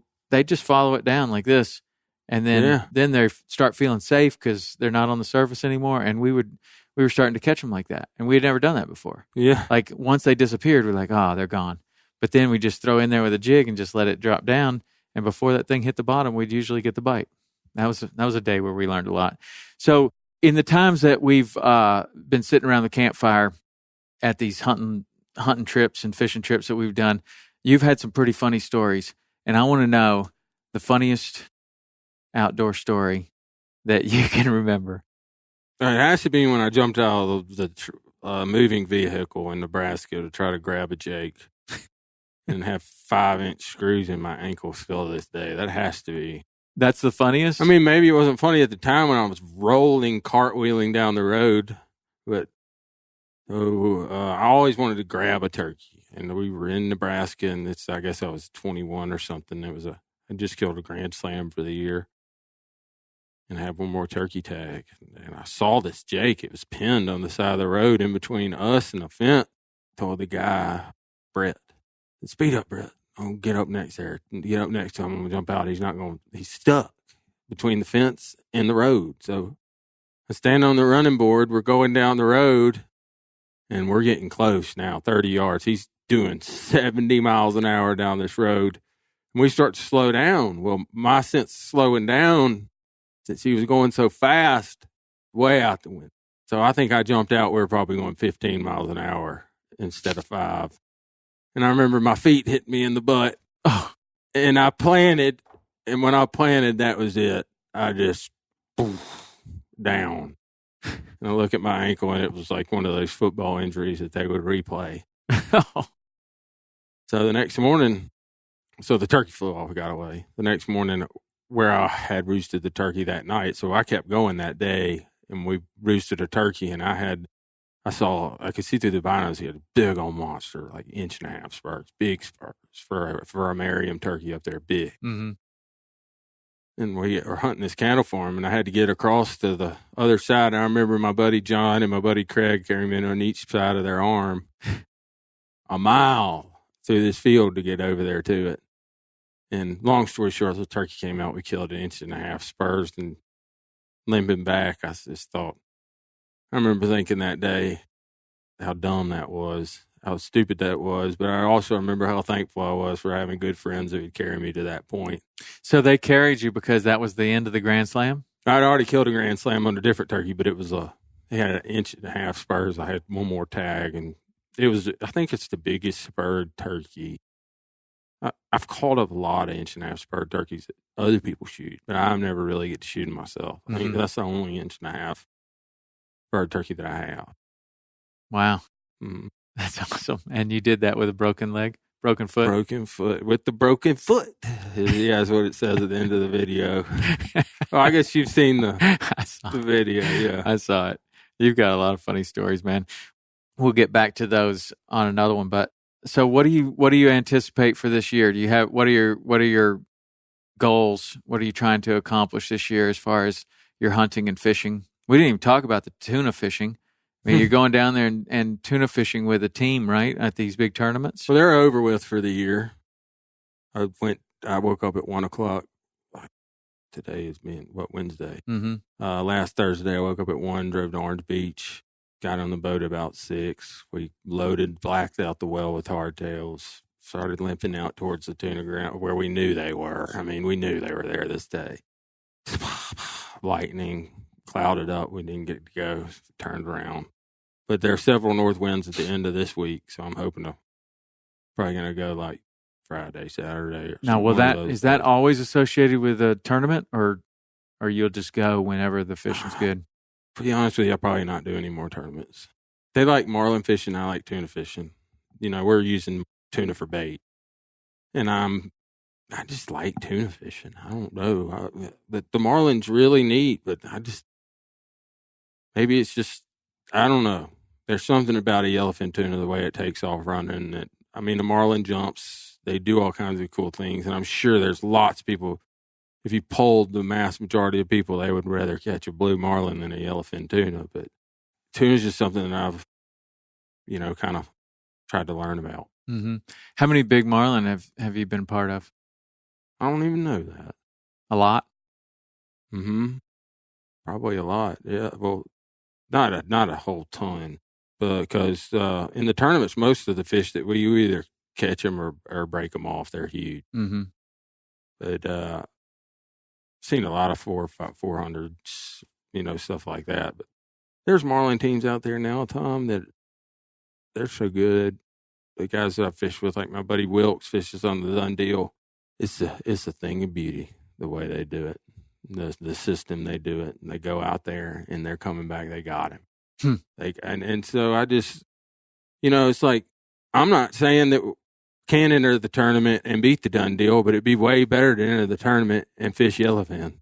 just follow it down like this. And then they start feeling safe because they're not on the surface anymore. And we were starting to catch them like that. And we had never done that before. Yeah. Like once they disappeared, we're like, oh, they're gone. But then we just throw in there with a jig and just let it drop down. And before that thing hit the bottom, we'd usually get the bite. That was a day where we learned a lot. So in the times that we've been sitting around the campfire at these hunting trips and fishing trips that we've done, you've had some pretty funny stories. And I want to know the funniest outdoor story that you can remember. It has to be when I jumped out of the moving vehicle in Nebraska to try to grab a jake and have 5-inch screws in my ankle still to this day. That has to be. That's the funniest? I mean, maybe it wasn't funny at the time when I was cartwheeling down the road, but I always wanted to grab a turkey. And we were in Nebraska, and I guess I was 21 or something. I just killed a grand slam for the year and had one more turkey tag. And I saw this jake. It was pinned on the side of the road in between us and the fence. I told the guy, Brett, speed up, Brett. I'll get up next there. Get up next to him. I'm going to jump out. He's stuck between the fence and the road. So I stand on the running board. We're going down the road, and we're getting close now, 30 yards. He's doing 70 miles an hour down this road. And we start to slow down. Well, my sense of slowing down, since he was going so fast, way out the window. So I think I jumped out. We were probably going 15 miles an hour instead of 5. And I remember my feet hit me in the butt. Oh, and I planted. And when I planted, that was it. I just down. And I look at my ankle, and it was like one of those football injuries that they would replay. So the next morning, the turkey flew off, got away. The next morning, where I had roosted the turkey that night, so I kept going that day, and we roosted a turkey, and I could see through the binos, he had a big old monster, like 1.5-inch spurs, big spurs for a Merriam turkey up there, big. Mm-hmm. And we were hunting this cattle farm, and I had to get across to the other side. And I remember my buddy John and my buddy Craig carrying me on each side of their arm a mile through this field to get over there to it. And long story short, the turkey came out. We killed 1.5-inch spurs and limping back. I just thought, I remember thinking that day how dumb that was, how stupid that was. But I also remember how thankful I was for having good friends that would carry me to that point. So they carried you because that was the end of the Grand Slam? I'd already killed a Grand Slam on a different turkey, but it was he had 1.5-inch spurs. I had one more tag, and I think it's the biggest spurred turkey. I've called up a lot of 1.5-inch spurred turkeys that other people shoot, but I never really get to shoot them myself. I think that's the only 1.5-inch spurred turkey that I have. Wow. Mm. That's awesome. And you did that with a broken leg? Broken foot? Broken foot. With the broken foot. Yeah, that's what it says at the end of the video. Well, I guess you've seen the video. Yeah, I saw it. You've got a lot of funny stories, man. We'll get back to those on another one. But so what do you anticipate for this year? What are your goals? What are you trying to accomplish this year as far as your hunting and fishing? We didn't even talk about the tuna fishing. I mean, you're going down there and tuna fishing with a team, right, at these big tournaments? Well, they're over with for the year. I woke up at 1:00. Today is Wednesday? Mm-hmm. Last Thursday, I woke up at 1, drove to Orange Beach, got on the boat about 6. We loaded, blacked out the well with hardtails, started limping out towards the tuna ground where we knew they were. I mean, we knew they were there this day. Lightning, clouded up. We didn't get to go. Turned around. But there are several north winds at the end of this week, so I'm hoping probably going to go like Friday, Saturday. Now, is that always associated with a tournament, or you'll just go whenever the fishing's good? To be honest with you, I'll probably not do any more tournaments. They like marlin fishing. I like tuna fishing. We're using tuna for bait, and I just like tuna fishing. I don't know. The marlin's really neat, but maybe it's just, I don't know. There's something about a yellowfin tuna, the way it takes off running. The marlin jumps. They do all kinds of cool things, and I'm sure there's lots of people if you polled the mass majority of people, they would rather catch a blue marlin than a yellowfin tuna. But tuna is just something that I've, kind of tried to learn about. Mm-hmm. How many big marlin have you been part of? I don't even know that. A lot? Mm-hmm. Probably a lot. Yeah. Well, not a whole ton, because in the tournaments, most of the fish that you either catch them or break them off. They're huge. Mm-hmm. But seen a lot of 400s, stuff like that. But there's marlin teams out there now, Tom, that they're so good. The guys that I fish with, like my buddy Wilkes, fishes on the Done Deal. It's a thing of beauty the way they do it, the system they do it. And they go out there and they're coming back. They got him. And so I just, it's like, I'm not saying that can enter the tournament and beat the Done Deal, but it'd be way better to enter the tournament and fish yellowfin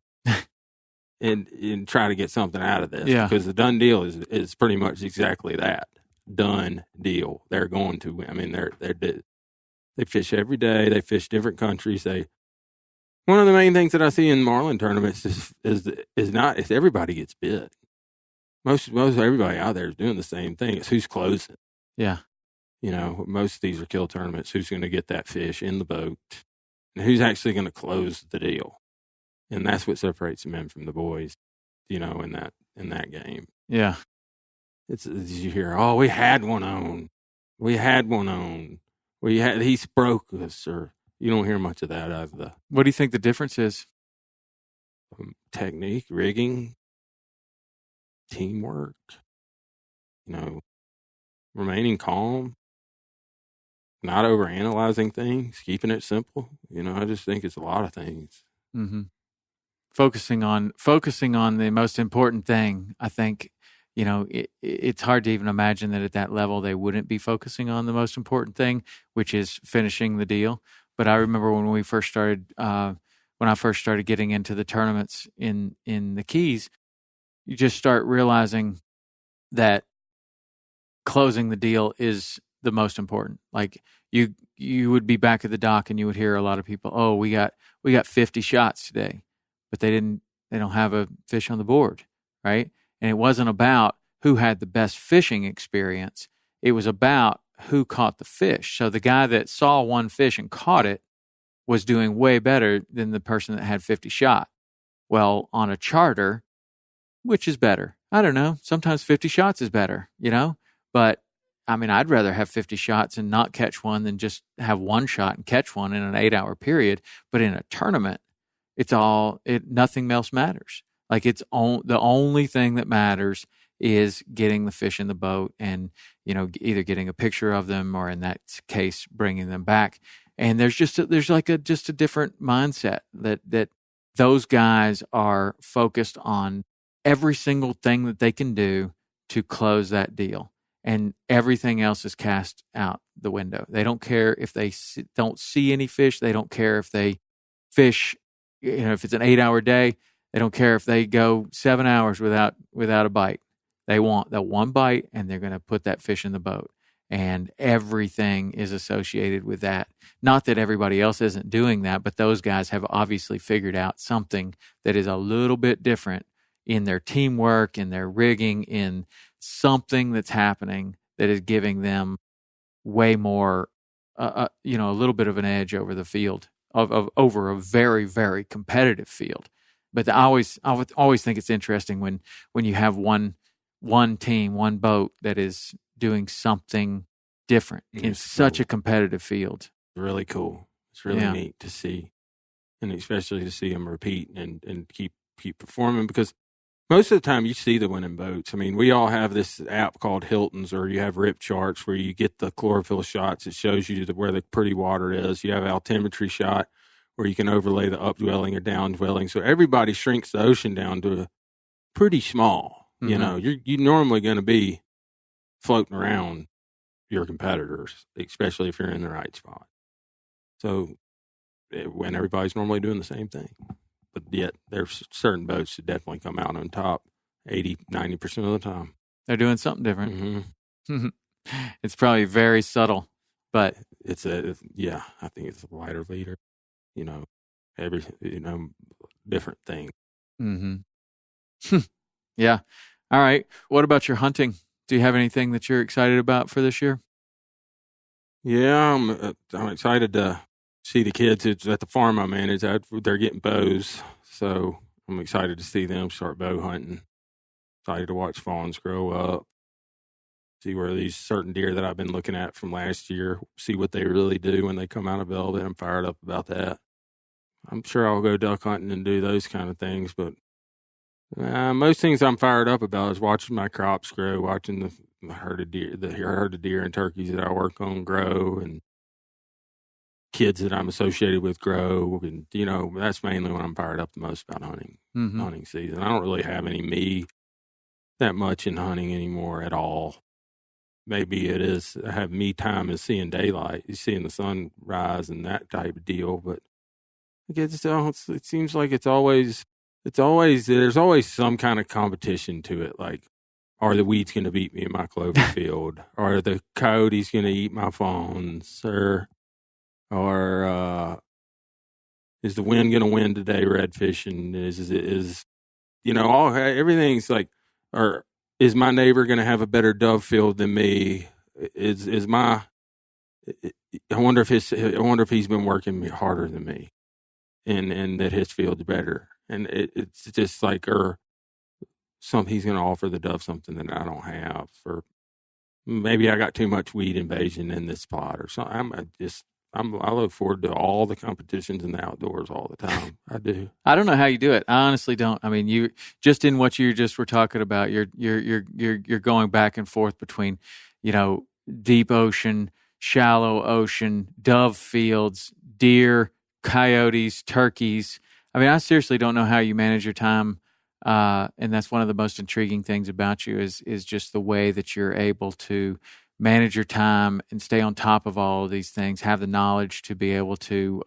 and try to get something out of this. Yeah. Because the Done Deal is pretty much exactly that. Done deal. They're going to win. I mean, they fish every day. They fish different countries. One of the main things that I see in marlin tournaments is everybody gets bit. Most everybody out there is doing the same thing. It's who's closing. Yeah. Most of these are kill tournaments. Who's going to get that fish in the boat, and who's actually going to close the deal? And that's what separates the men from the boys. In that game. Yeah. It's you hear, oh, we had one on. He broke us, or you don't hear much of that out of the. What do you think the difference is? Technique, rigging, teamwork, remaining calm, not overanalyzing things, keeping it simple. I just think it's a lot of things. Mm-hmm. Focusing on the most important thing. I think, it's hard to even imagine that at that level they wouldn't be focusing on the most important thing, which is finishing the deal. But I remember when I first started getting into the tournaments in the Keys, you just start realizing that closing the deal is the most important. Like you would be back at the dock and you would hear a lot of people, oh, we got 50 shots today, but they don't have a fish on the board, right? And it wasn't about who had the best fishing experience. It was about who caught the fish. So the guy that saw one fish and caught it was doing way better than the person that had 50 shot. Well, on a charter, which is better? I don't know. Sometimes 50 shots is better, But, I mean, I'd rather have 50 shots and not catch one than just have one shot and catch one in an 8-hour period. But in a tournament, nothing else matters. Like the only thing that matters is getting the fish in the boat and, either getting a picture of them or in that case, bringing them back. And there's just a different mindset that those guys are focused on every single thing that they can do to close that deal. And everything else is cast out the window. They don't care if they don't see any fish. They don't care if they fish, if it's an 8-hour day. They don't care if they go 7 hours without a bite. They want that one bite, and they're going to put that fish in the boat. And everything is associated with that. Not that everybody else isn't doing that, but those guys have obviously figured out something that is a little bit different in their teamwork, in their rigging, in something that's happening that is giving them way more, a little bit of an edge over the field, over a very, very competitive field. But I would always think it's interesting when you have one team, one boat that is doing something different in such a competitive field. Really cool. It's really neat to see, and especially to see them repeat and keep performing, because most of the time you see the winning boats. I mean, we all have this app called Hilton's, or you have rip charts where you get the chlorophyll shots. It shows you where the pretty water is. You have altimetry shot where you can overlay the updwelling or downdwelling. So everybody shrinks the ocean down to pretty small. Mm-hmm. You're normally going to be floating around your competitors, especially if you're in the right spot. So when everybody's normally doing the same thing. But yet there's certain boats that definitely come out on top 80-90% of the time. They're doing something different. Mm-hmm. It's probably very subtle, but I think it's a lighter leader. different things. Mm-hmm. Yeah. All right. What about your hunting? Do you have anything that you're excited about for this year? Yeah, I'm excited to see the kids at the farm I manage. They're getting bows, so I'm excited to see them start bow hunting. Excited to watch fawns grow up. See where these certain deer that I've been looking at from last year, see what they really do when they come out of velvet. I'm fired up about that. I'm sure I'll go duck hunting and do those kind of things, but most things I'm fired up about is watching my crops grow, watching the herd of deer and turkeys that I work on grow, and kids that I'm associated with grow. And, that's mainly when I'm fired up the most about hunting season. I don't really have me that much in hunting anymore at all. Maybe it is, I have me time is seeing daylight, seeing the sun rise and that type of deal. But it seems like there's always some kind of competition to it. Like, are the weeds going to beat me in my clover field? Are the coyotes going to eat my fawns? Or is the wind going to win today red fishing? Everything's like, or is my neighbor going to have a better dove field than me? I wonder if he's been working harder than me, and that his field's better. And it's just like, or he's going to offer the dove something that I don't have, or maybe I got too much weed invasion in this spot or something. I look forward to all the competitions in the outdoors all the time. I do. I don't know how you do it. I honestly don't. I mean, you just in what you just were talking about, you're going back and forth between, deep ocean, shallow ocean, dove fields, deer, coyotes, turkeys. I mean, I seriously don't know how you manage your time. And that's one of the most intriguing things about you is just the way that you're able to manage your time and stay on top of all of these things, have the knowledge to be able to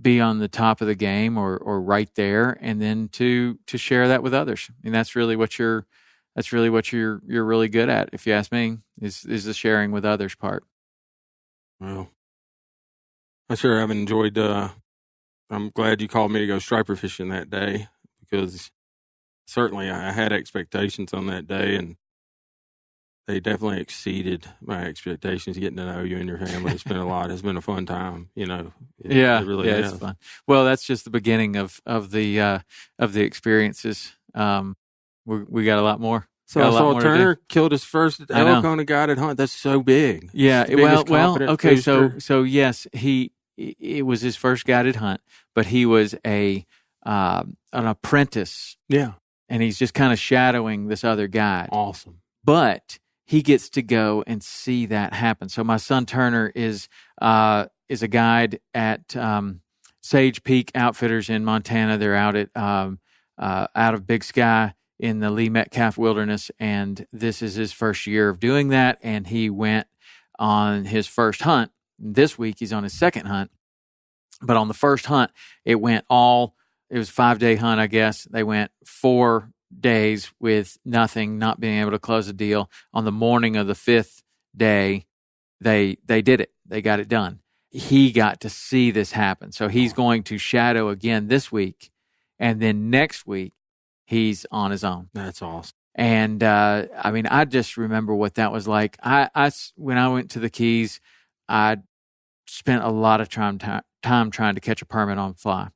be on the top of the game or right there, and then to share that with others. And that's really what you're really good at, if you ask me, is the sharing with others part. Well, I sure have enjoyed. I'm glad you called me to go striper fishing that day, because certainly I had expectations on that day, and they definitely exceeded my expectations. Getting to know you and your family, it's been a lot. It's been a fun time. It really is. It's fun. Well, that's just the beginning of the experiences. We got a lot more. So I saw Turner killed his first elk on a guided hunt. That's so big. Yeah. Okay. Booster. So yes, it was his first guided hunt, but he was an apprentice. Yeah. And he's just kind of shadowing this other guide. Awesome. But he gets to go and see that happen. So my son Turner is a guide at Sage Peak Outfitters in Montana. They're out of Big Sky in the Lee Metcalf Wilderness, and this is his first year of doing that. And he went on his first hunt. This week he's on his second hunt, but on the first hunt it was a 5-day hunt, I guess. They went 4 days with nothing, not being able to close a deal. On the morning of the 5th day, they did it. They got it done. He got to see this happen. So he's going to shadow again this week, and then next week he's on his own. That's awesome. And I just remember what that was like. When I went to the Keys, I spent a lot of time trying to catch a permit on fly,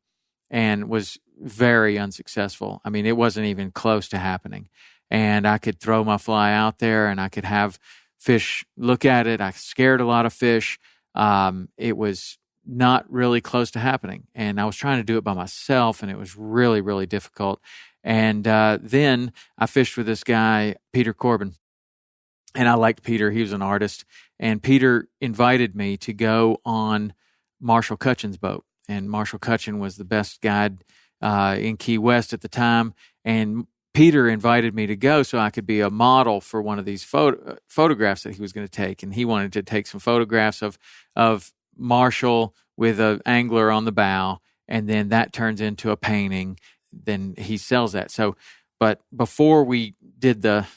and was very unsuccessful. I mean, it wasn't even close to happening. And I could throw my fly out there and I could have fish look at it. I scared a lot of fish. It was not really close to happening. And I was trying to do it by myself, and it was really, really difficult. And then I fished with this guy, Peter Corbin. And I liked Peter. He was an artist. And Peter invited me to go on Marshall Cutchin's boat. And Marshall Cutchin was the best guide in Key West at the time. And Peter invited me to go so I could be a model for one of these photographs that he was going to take. And he wanted to take some photographs of Marshall with an angler on the bow. And then that turns into a painting. Then he sells that. So, but before we did the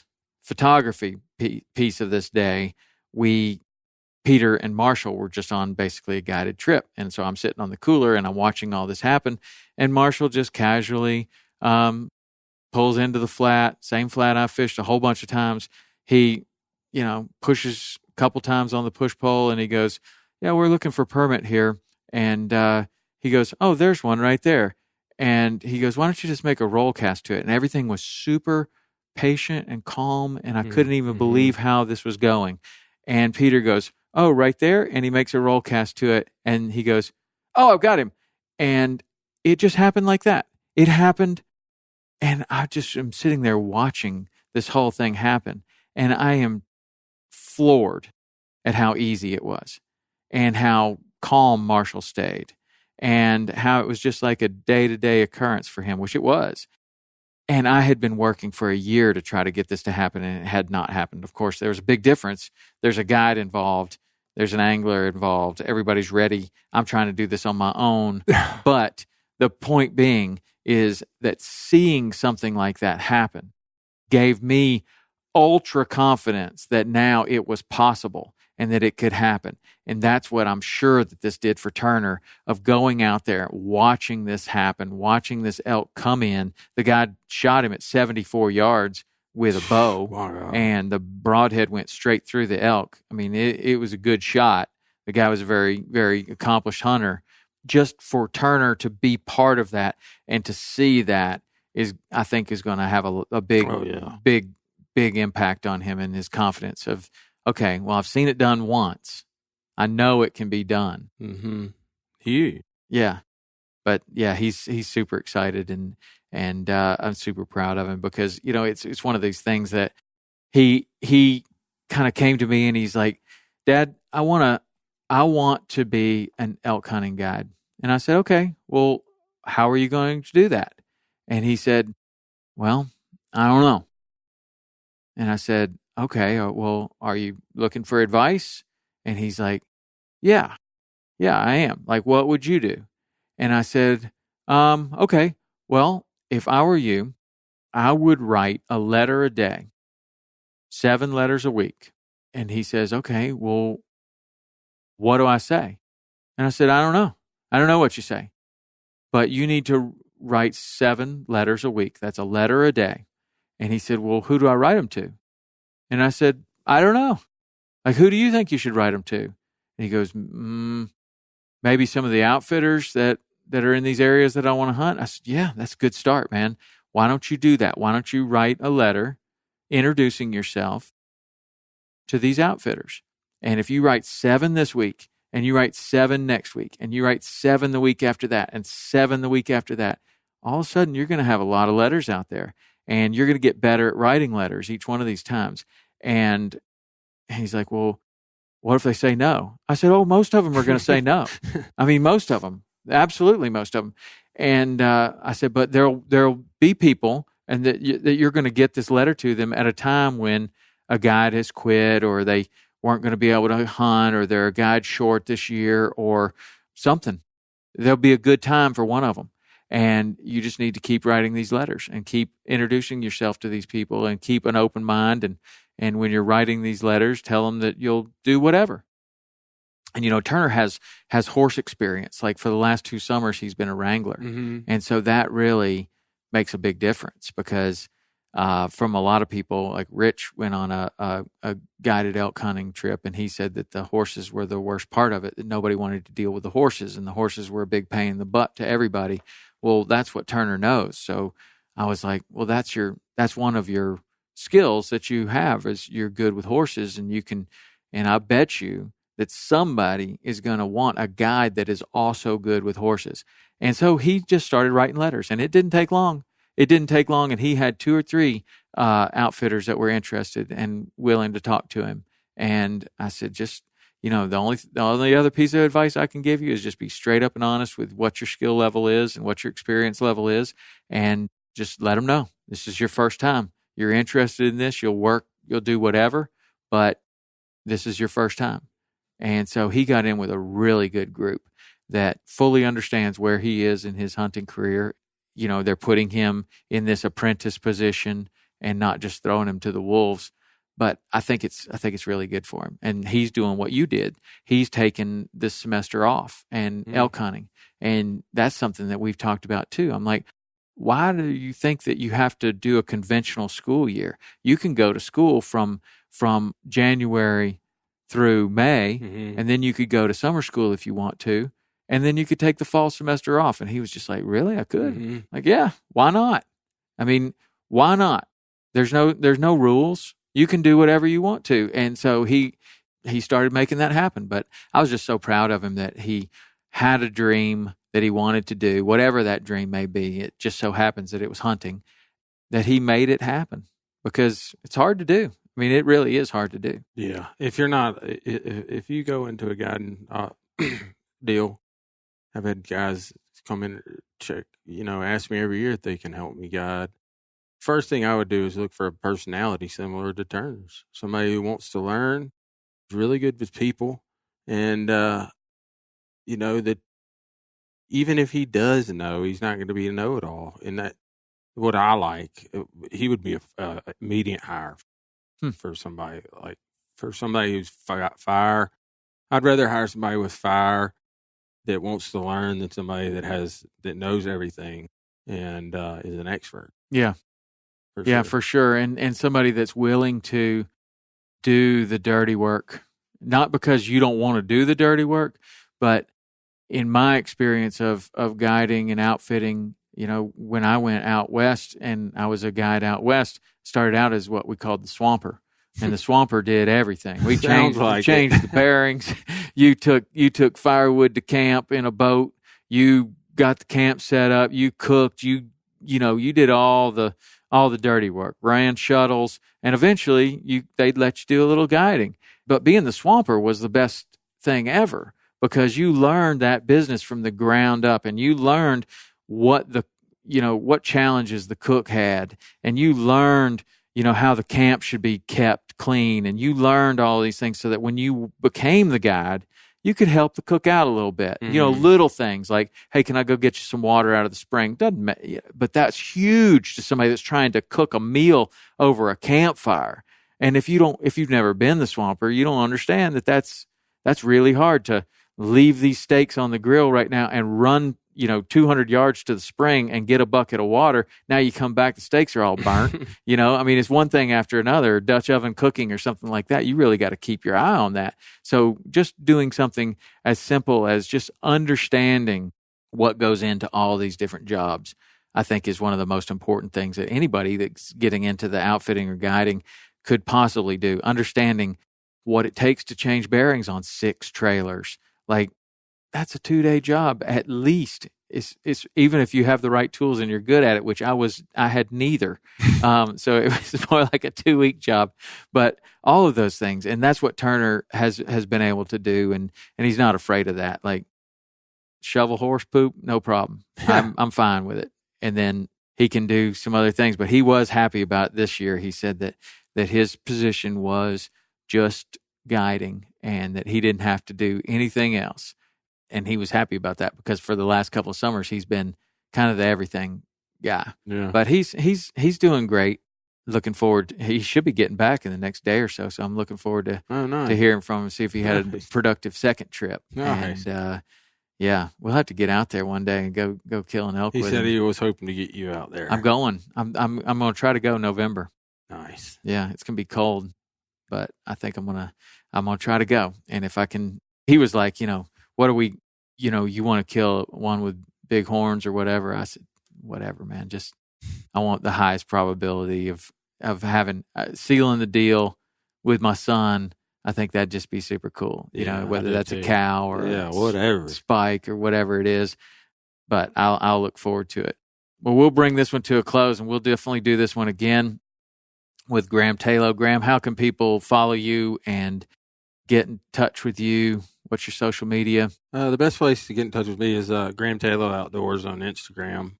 photography piece of this day, we Peter and Marshall were just on basically a guided trip. And so I'm sitting on the cooler and I'm watching all this happen. And Marshall just casually pulls into the flat, same flat I fished a whole bunch of times. He, pushes a couple times on the push pole and he goes, yeah, we're looking for permit here. And he goes, oh, there's one right there. And he goes, why don't you just make a roll cast to it? And everything was super patient and calm. And I couldn't even believe how this was going. And Peter goes, oh, right there. And he makes a roll cast to it. And he goes, oh, I've got him. And it just happened like that. It happened. And I just am sitting there watching this whole thing happen. And I am floored at how easy it was and how calm Marshall stayed and how it was just like a day-to-day occurrence for him, which it was. And I had been working for a year to try to get this to happen, and it had not happened. Of course, there was a big difference. There's a guide involved. There's an angler involved. Everybody's ready. I'm trying to do this on my own. But the point being is that seeing something like that happen gave me ultra confidence that now it was possible and that it could happen. And that's what I'm sure that this did for Turner, of going out there, watching this happen, watching this elk come in. The guy shot him at 74 yards with a bow, and the broadhead went straight through the elk. I mean, it was a good shot. The guy was a very, very accomplished hunter. Just for Turner to be part of that and to see that I think is going to have a big impact on him and his confidence of, okay, well, I've seen it done once. I know it can be done. Mm-hmm. Huge. Yeah. But yeah, he's super excited and I'm super proud of him because, it's one of these things that he kind of came to me and he's like, Dad, I want to be an elk hunting guide. And I said, okay, well, how are you going to do that? And he said, well, I don't know. And I said, okay, well, are you looking for advice? And he's like, yeah, I am. Like, what would you do? And I said, okay, well, if I were you, I would write a letter a day, 7 letters a week. And he says, okay, well, what do I say? And I said, I don't know. I don't know what you say, but you need to write 7 letters a week. That's a letter a day. And he said, well, who do I write them to? And I said, I don't know. Like, who do you think you should write them to? And he goes, maybe some of the outfitters that are in these areas that I want to hunt. I said, yeah, that's a good start, man. Why don't you do that? Why don't you write a letter introducing yourself to these outfitters? And if you write 7 this week, and you write 7 next week, and you write 7 the week after that, and 7 the week after that, all of a sudden you're going to have a lot of letters out there, and you're going to get better at writing letters each one of these times. And he's like, well, what if they say no? I said, oh, most of them are going to say no. I mean, most of them, absolutely most of them. And I said, but there'll be people, and that you're going to get this letter to them at a time when a guide has quit, or they weren't going to be able to hunt, or they're a guide short this year, or something. There'll be a good time for one of them. And you just need to keep writing these letters and keep introducing yourself to these people and keep an open mind. And when you're writing these letters, tell them that you'll do whatever. And, Turner has horse experience. Like for the last 2 summers, he's been a wrangler. Mm-hmm. And so that really makes a big difference because from a lot of people, like Rich went on a guided elk hunting trip, and he said that the horses were the worst part of it, that nobody wanted to deal with the horses, and the horses were a big pain in the butt to everybody. Well, that's what Turner knows. So I was like, well, that's one of your skills that you have, is you're good with horses, and you can, and I bet you that somebody is going to want a guide that is also good with horses. And so he just started writing letters, and it didn't take long. And he had 2 or 3 outfitters that were interested and willing to talk to him. And I said, just, the only other piece of advice I can give you is just be straight up and honest with what your skill level is and what your experience level is, and just let them know this is your first time. You're interested in this. You'll work. You'll do whatever, but this is your first time. And so he got in with a really good group that fully understands where he is in his hunting career. They're putting him in this apprentice position and not just throwing him to the wolves. But I think it's really good for him. And he's doing what you did. He's taken this semester off and elk hunting. And that's something that we've talked about too. I'm like, why do you think that you have to do a conventional school year? You can go to school from January through May, and then you could go to summer school if you want to, and then you could take the fall semester off. And he was just like, really? I could? Like, yeah, why not? I mean, why not? There's no rules. You can do whatever you want to. And so he started making that happen. But I was just so proud of him that he had a dream that he wanted to do, whatever that dream may be. It just so happens that it was hunting, that he made it happen, because it's hard to do. I mean, it really is hard to do. Yeah. If you go into a guiding deal, I've had guys come in, check, ask me every year if they can help me guide. First thing I would do is look for a personality similar to Turner's. Somebody who wants to learn, is really good with people, and, that even if he does know, he's not going to be a know-it-all. And that, what I like, he would be a immediate hire for somebody who's got fire. I'd rather hire somebody with fire that wants to learn than somebody that knows everything and is an expert. Yeah. For sure. And somebody that's willing to do the dirty work, not because you don't want to do the dirty work, but in my experience of guiding and outfitting, when I went out west and I was a guide out west, started out as what we called the swamper. And the swamper did everything. We changed the bearings. You took firewood to camp in a boat. You got the camp set up. You cooked. You did all the dirty work. Ran shuttles, and eventually they'd let you do a little guiding. But being the swamper was the best thing ever, because you learned that business from the ground up, and you learned what challenges the cook had, and you learned how the camp should be kept clean, and you learned all these things so that when you became the guide, you could help the cook out a little bit. Little things like, hey, can I go get you some water out of the spring? Doesn't matter, but that's huge to somebody that's trying to cook a meal over a campfire. And if you've never been the swamper, you don't understand that's really hard to leave these steaks on the grill right now and run 200 yards to the spring and get a bucket of water. Now you come back, the steaks are all burnt. It's one thing after another, Dutch oven cooking or something like that. You really got to keep your eye on that. So just doing something as simple as just understanding what goes into all these different jobs, I think is one of the most important things that anybody that's getting into the outfitting or guiding could possibly do. Understanding what it takes to change bearings on 6 trailers. Like, that's a 2-day job at least. It's even if you have the right tools and you're good at it, which I had neither. So it was more like a 2-week job, but all of those things. And that's what Turner has been able to do. And he's not afraid of that. Like, shovel horse poop, no problem. I'm fine with it. And then he can do some other things, but he was happy about it this year. He said that his position was just guiding and that he didn't have to do anything else. And he was happy about that, because for the last couple of summers, he's been kind of the everything guy. Yeah. But he's doing great. Looking forward. He should be getting back in the next day or so. So I'm looking forward to hearing from him, see if he had a productive second trip. Nice. And we'll have to get out there one day and go kill an elk. He with said him. He was hoping to get you out there. I'm going. I'm going to try to go November. Nice. Yeah, it's going to be cold, but I think I'm going to try to go. And if I can, he was like, what are we, you want to kill one with big horns or whatever? I said, whatever, man. Just, I want the highest probability of having, sealing the deal with my son. I think that'd just be super cool. Whether that's a cow or whatever spike or whatever it is, but I'll look forward to it. Well, we'll bring this one to a close, and we'll definitely do this one again with Graham Tayloe. Graham, how can people follow you and get in touch with you? What's your social media? The best place to get in touch with me is Graham Tayloe Outdoors on Instagram.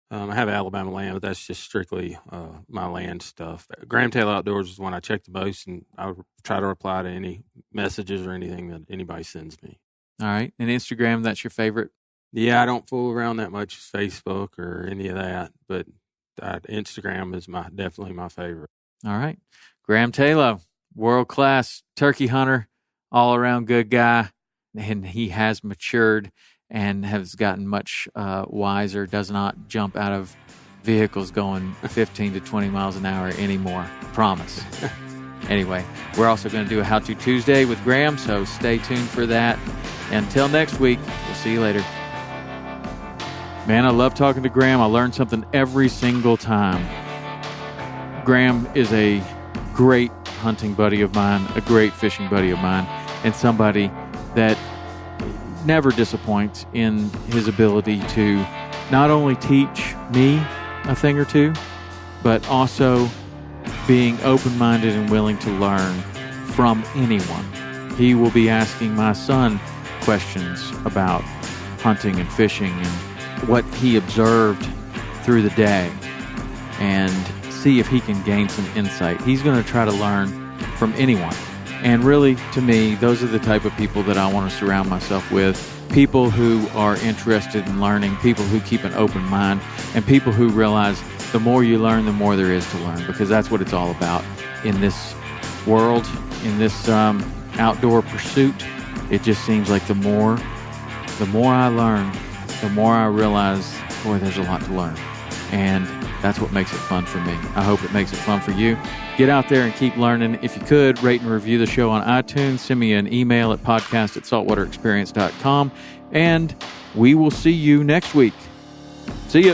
I have Alabama land, but that's just strictly my land stuff. Graham Tayloe Outdoors is the one I check the most, and I try to reply to any messages or anything that anybody sends me. All right. And Instagram, that's your favorite? Yeah, I don't fool around that much with Facebook or any of that, but Instagram is definitely my favorite. All right. Graham Tayloe, world-class turkey hunter, all-around good guy, and he has matured and has gotten much wiser, does not jump out of vehicles going 15 to 20 miles an hour anymore. Promise. Anyway, we're also going to do a How To Tuesday with Graham, so stay tuned for that. Until next week, we'll see you later. Man, I love talking to Graham. I learn something every single time. Graham is a great hunting buddy of mine, a great fishing buddy of mine, and somebody that never disappoints in his ability to not only teach me a thing or two, but also being open-minded and willing to learn from anyone. He will be asking my son questions about hunting and fishing and what he observed through the day and see if he can gain some insight. He's going to try to learn from anyone. And really, to me, those are the type of people that I want to surround myself with. People who are interested in learning, people who keep an open mind, and people who realize the more you learn, the more there is to learn, because that's what it's all about in this world, in this outdoor pursuit. It just seems like the more I learn, the more I realize, boy, there's a lot to learn. And that's what makes it fun for me. I hope it makes it fun for you. Get out there and keep learning. If you could, rate and review the show on iTunes. Send me an email at podcast@saltwaterexperience.com. And we will see you next week. See ya.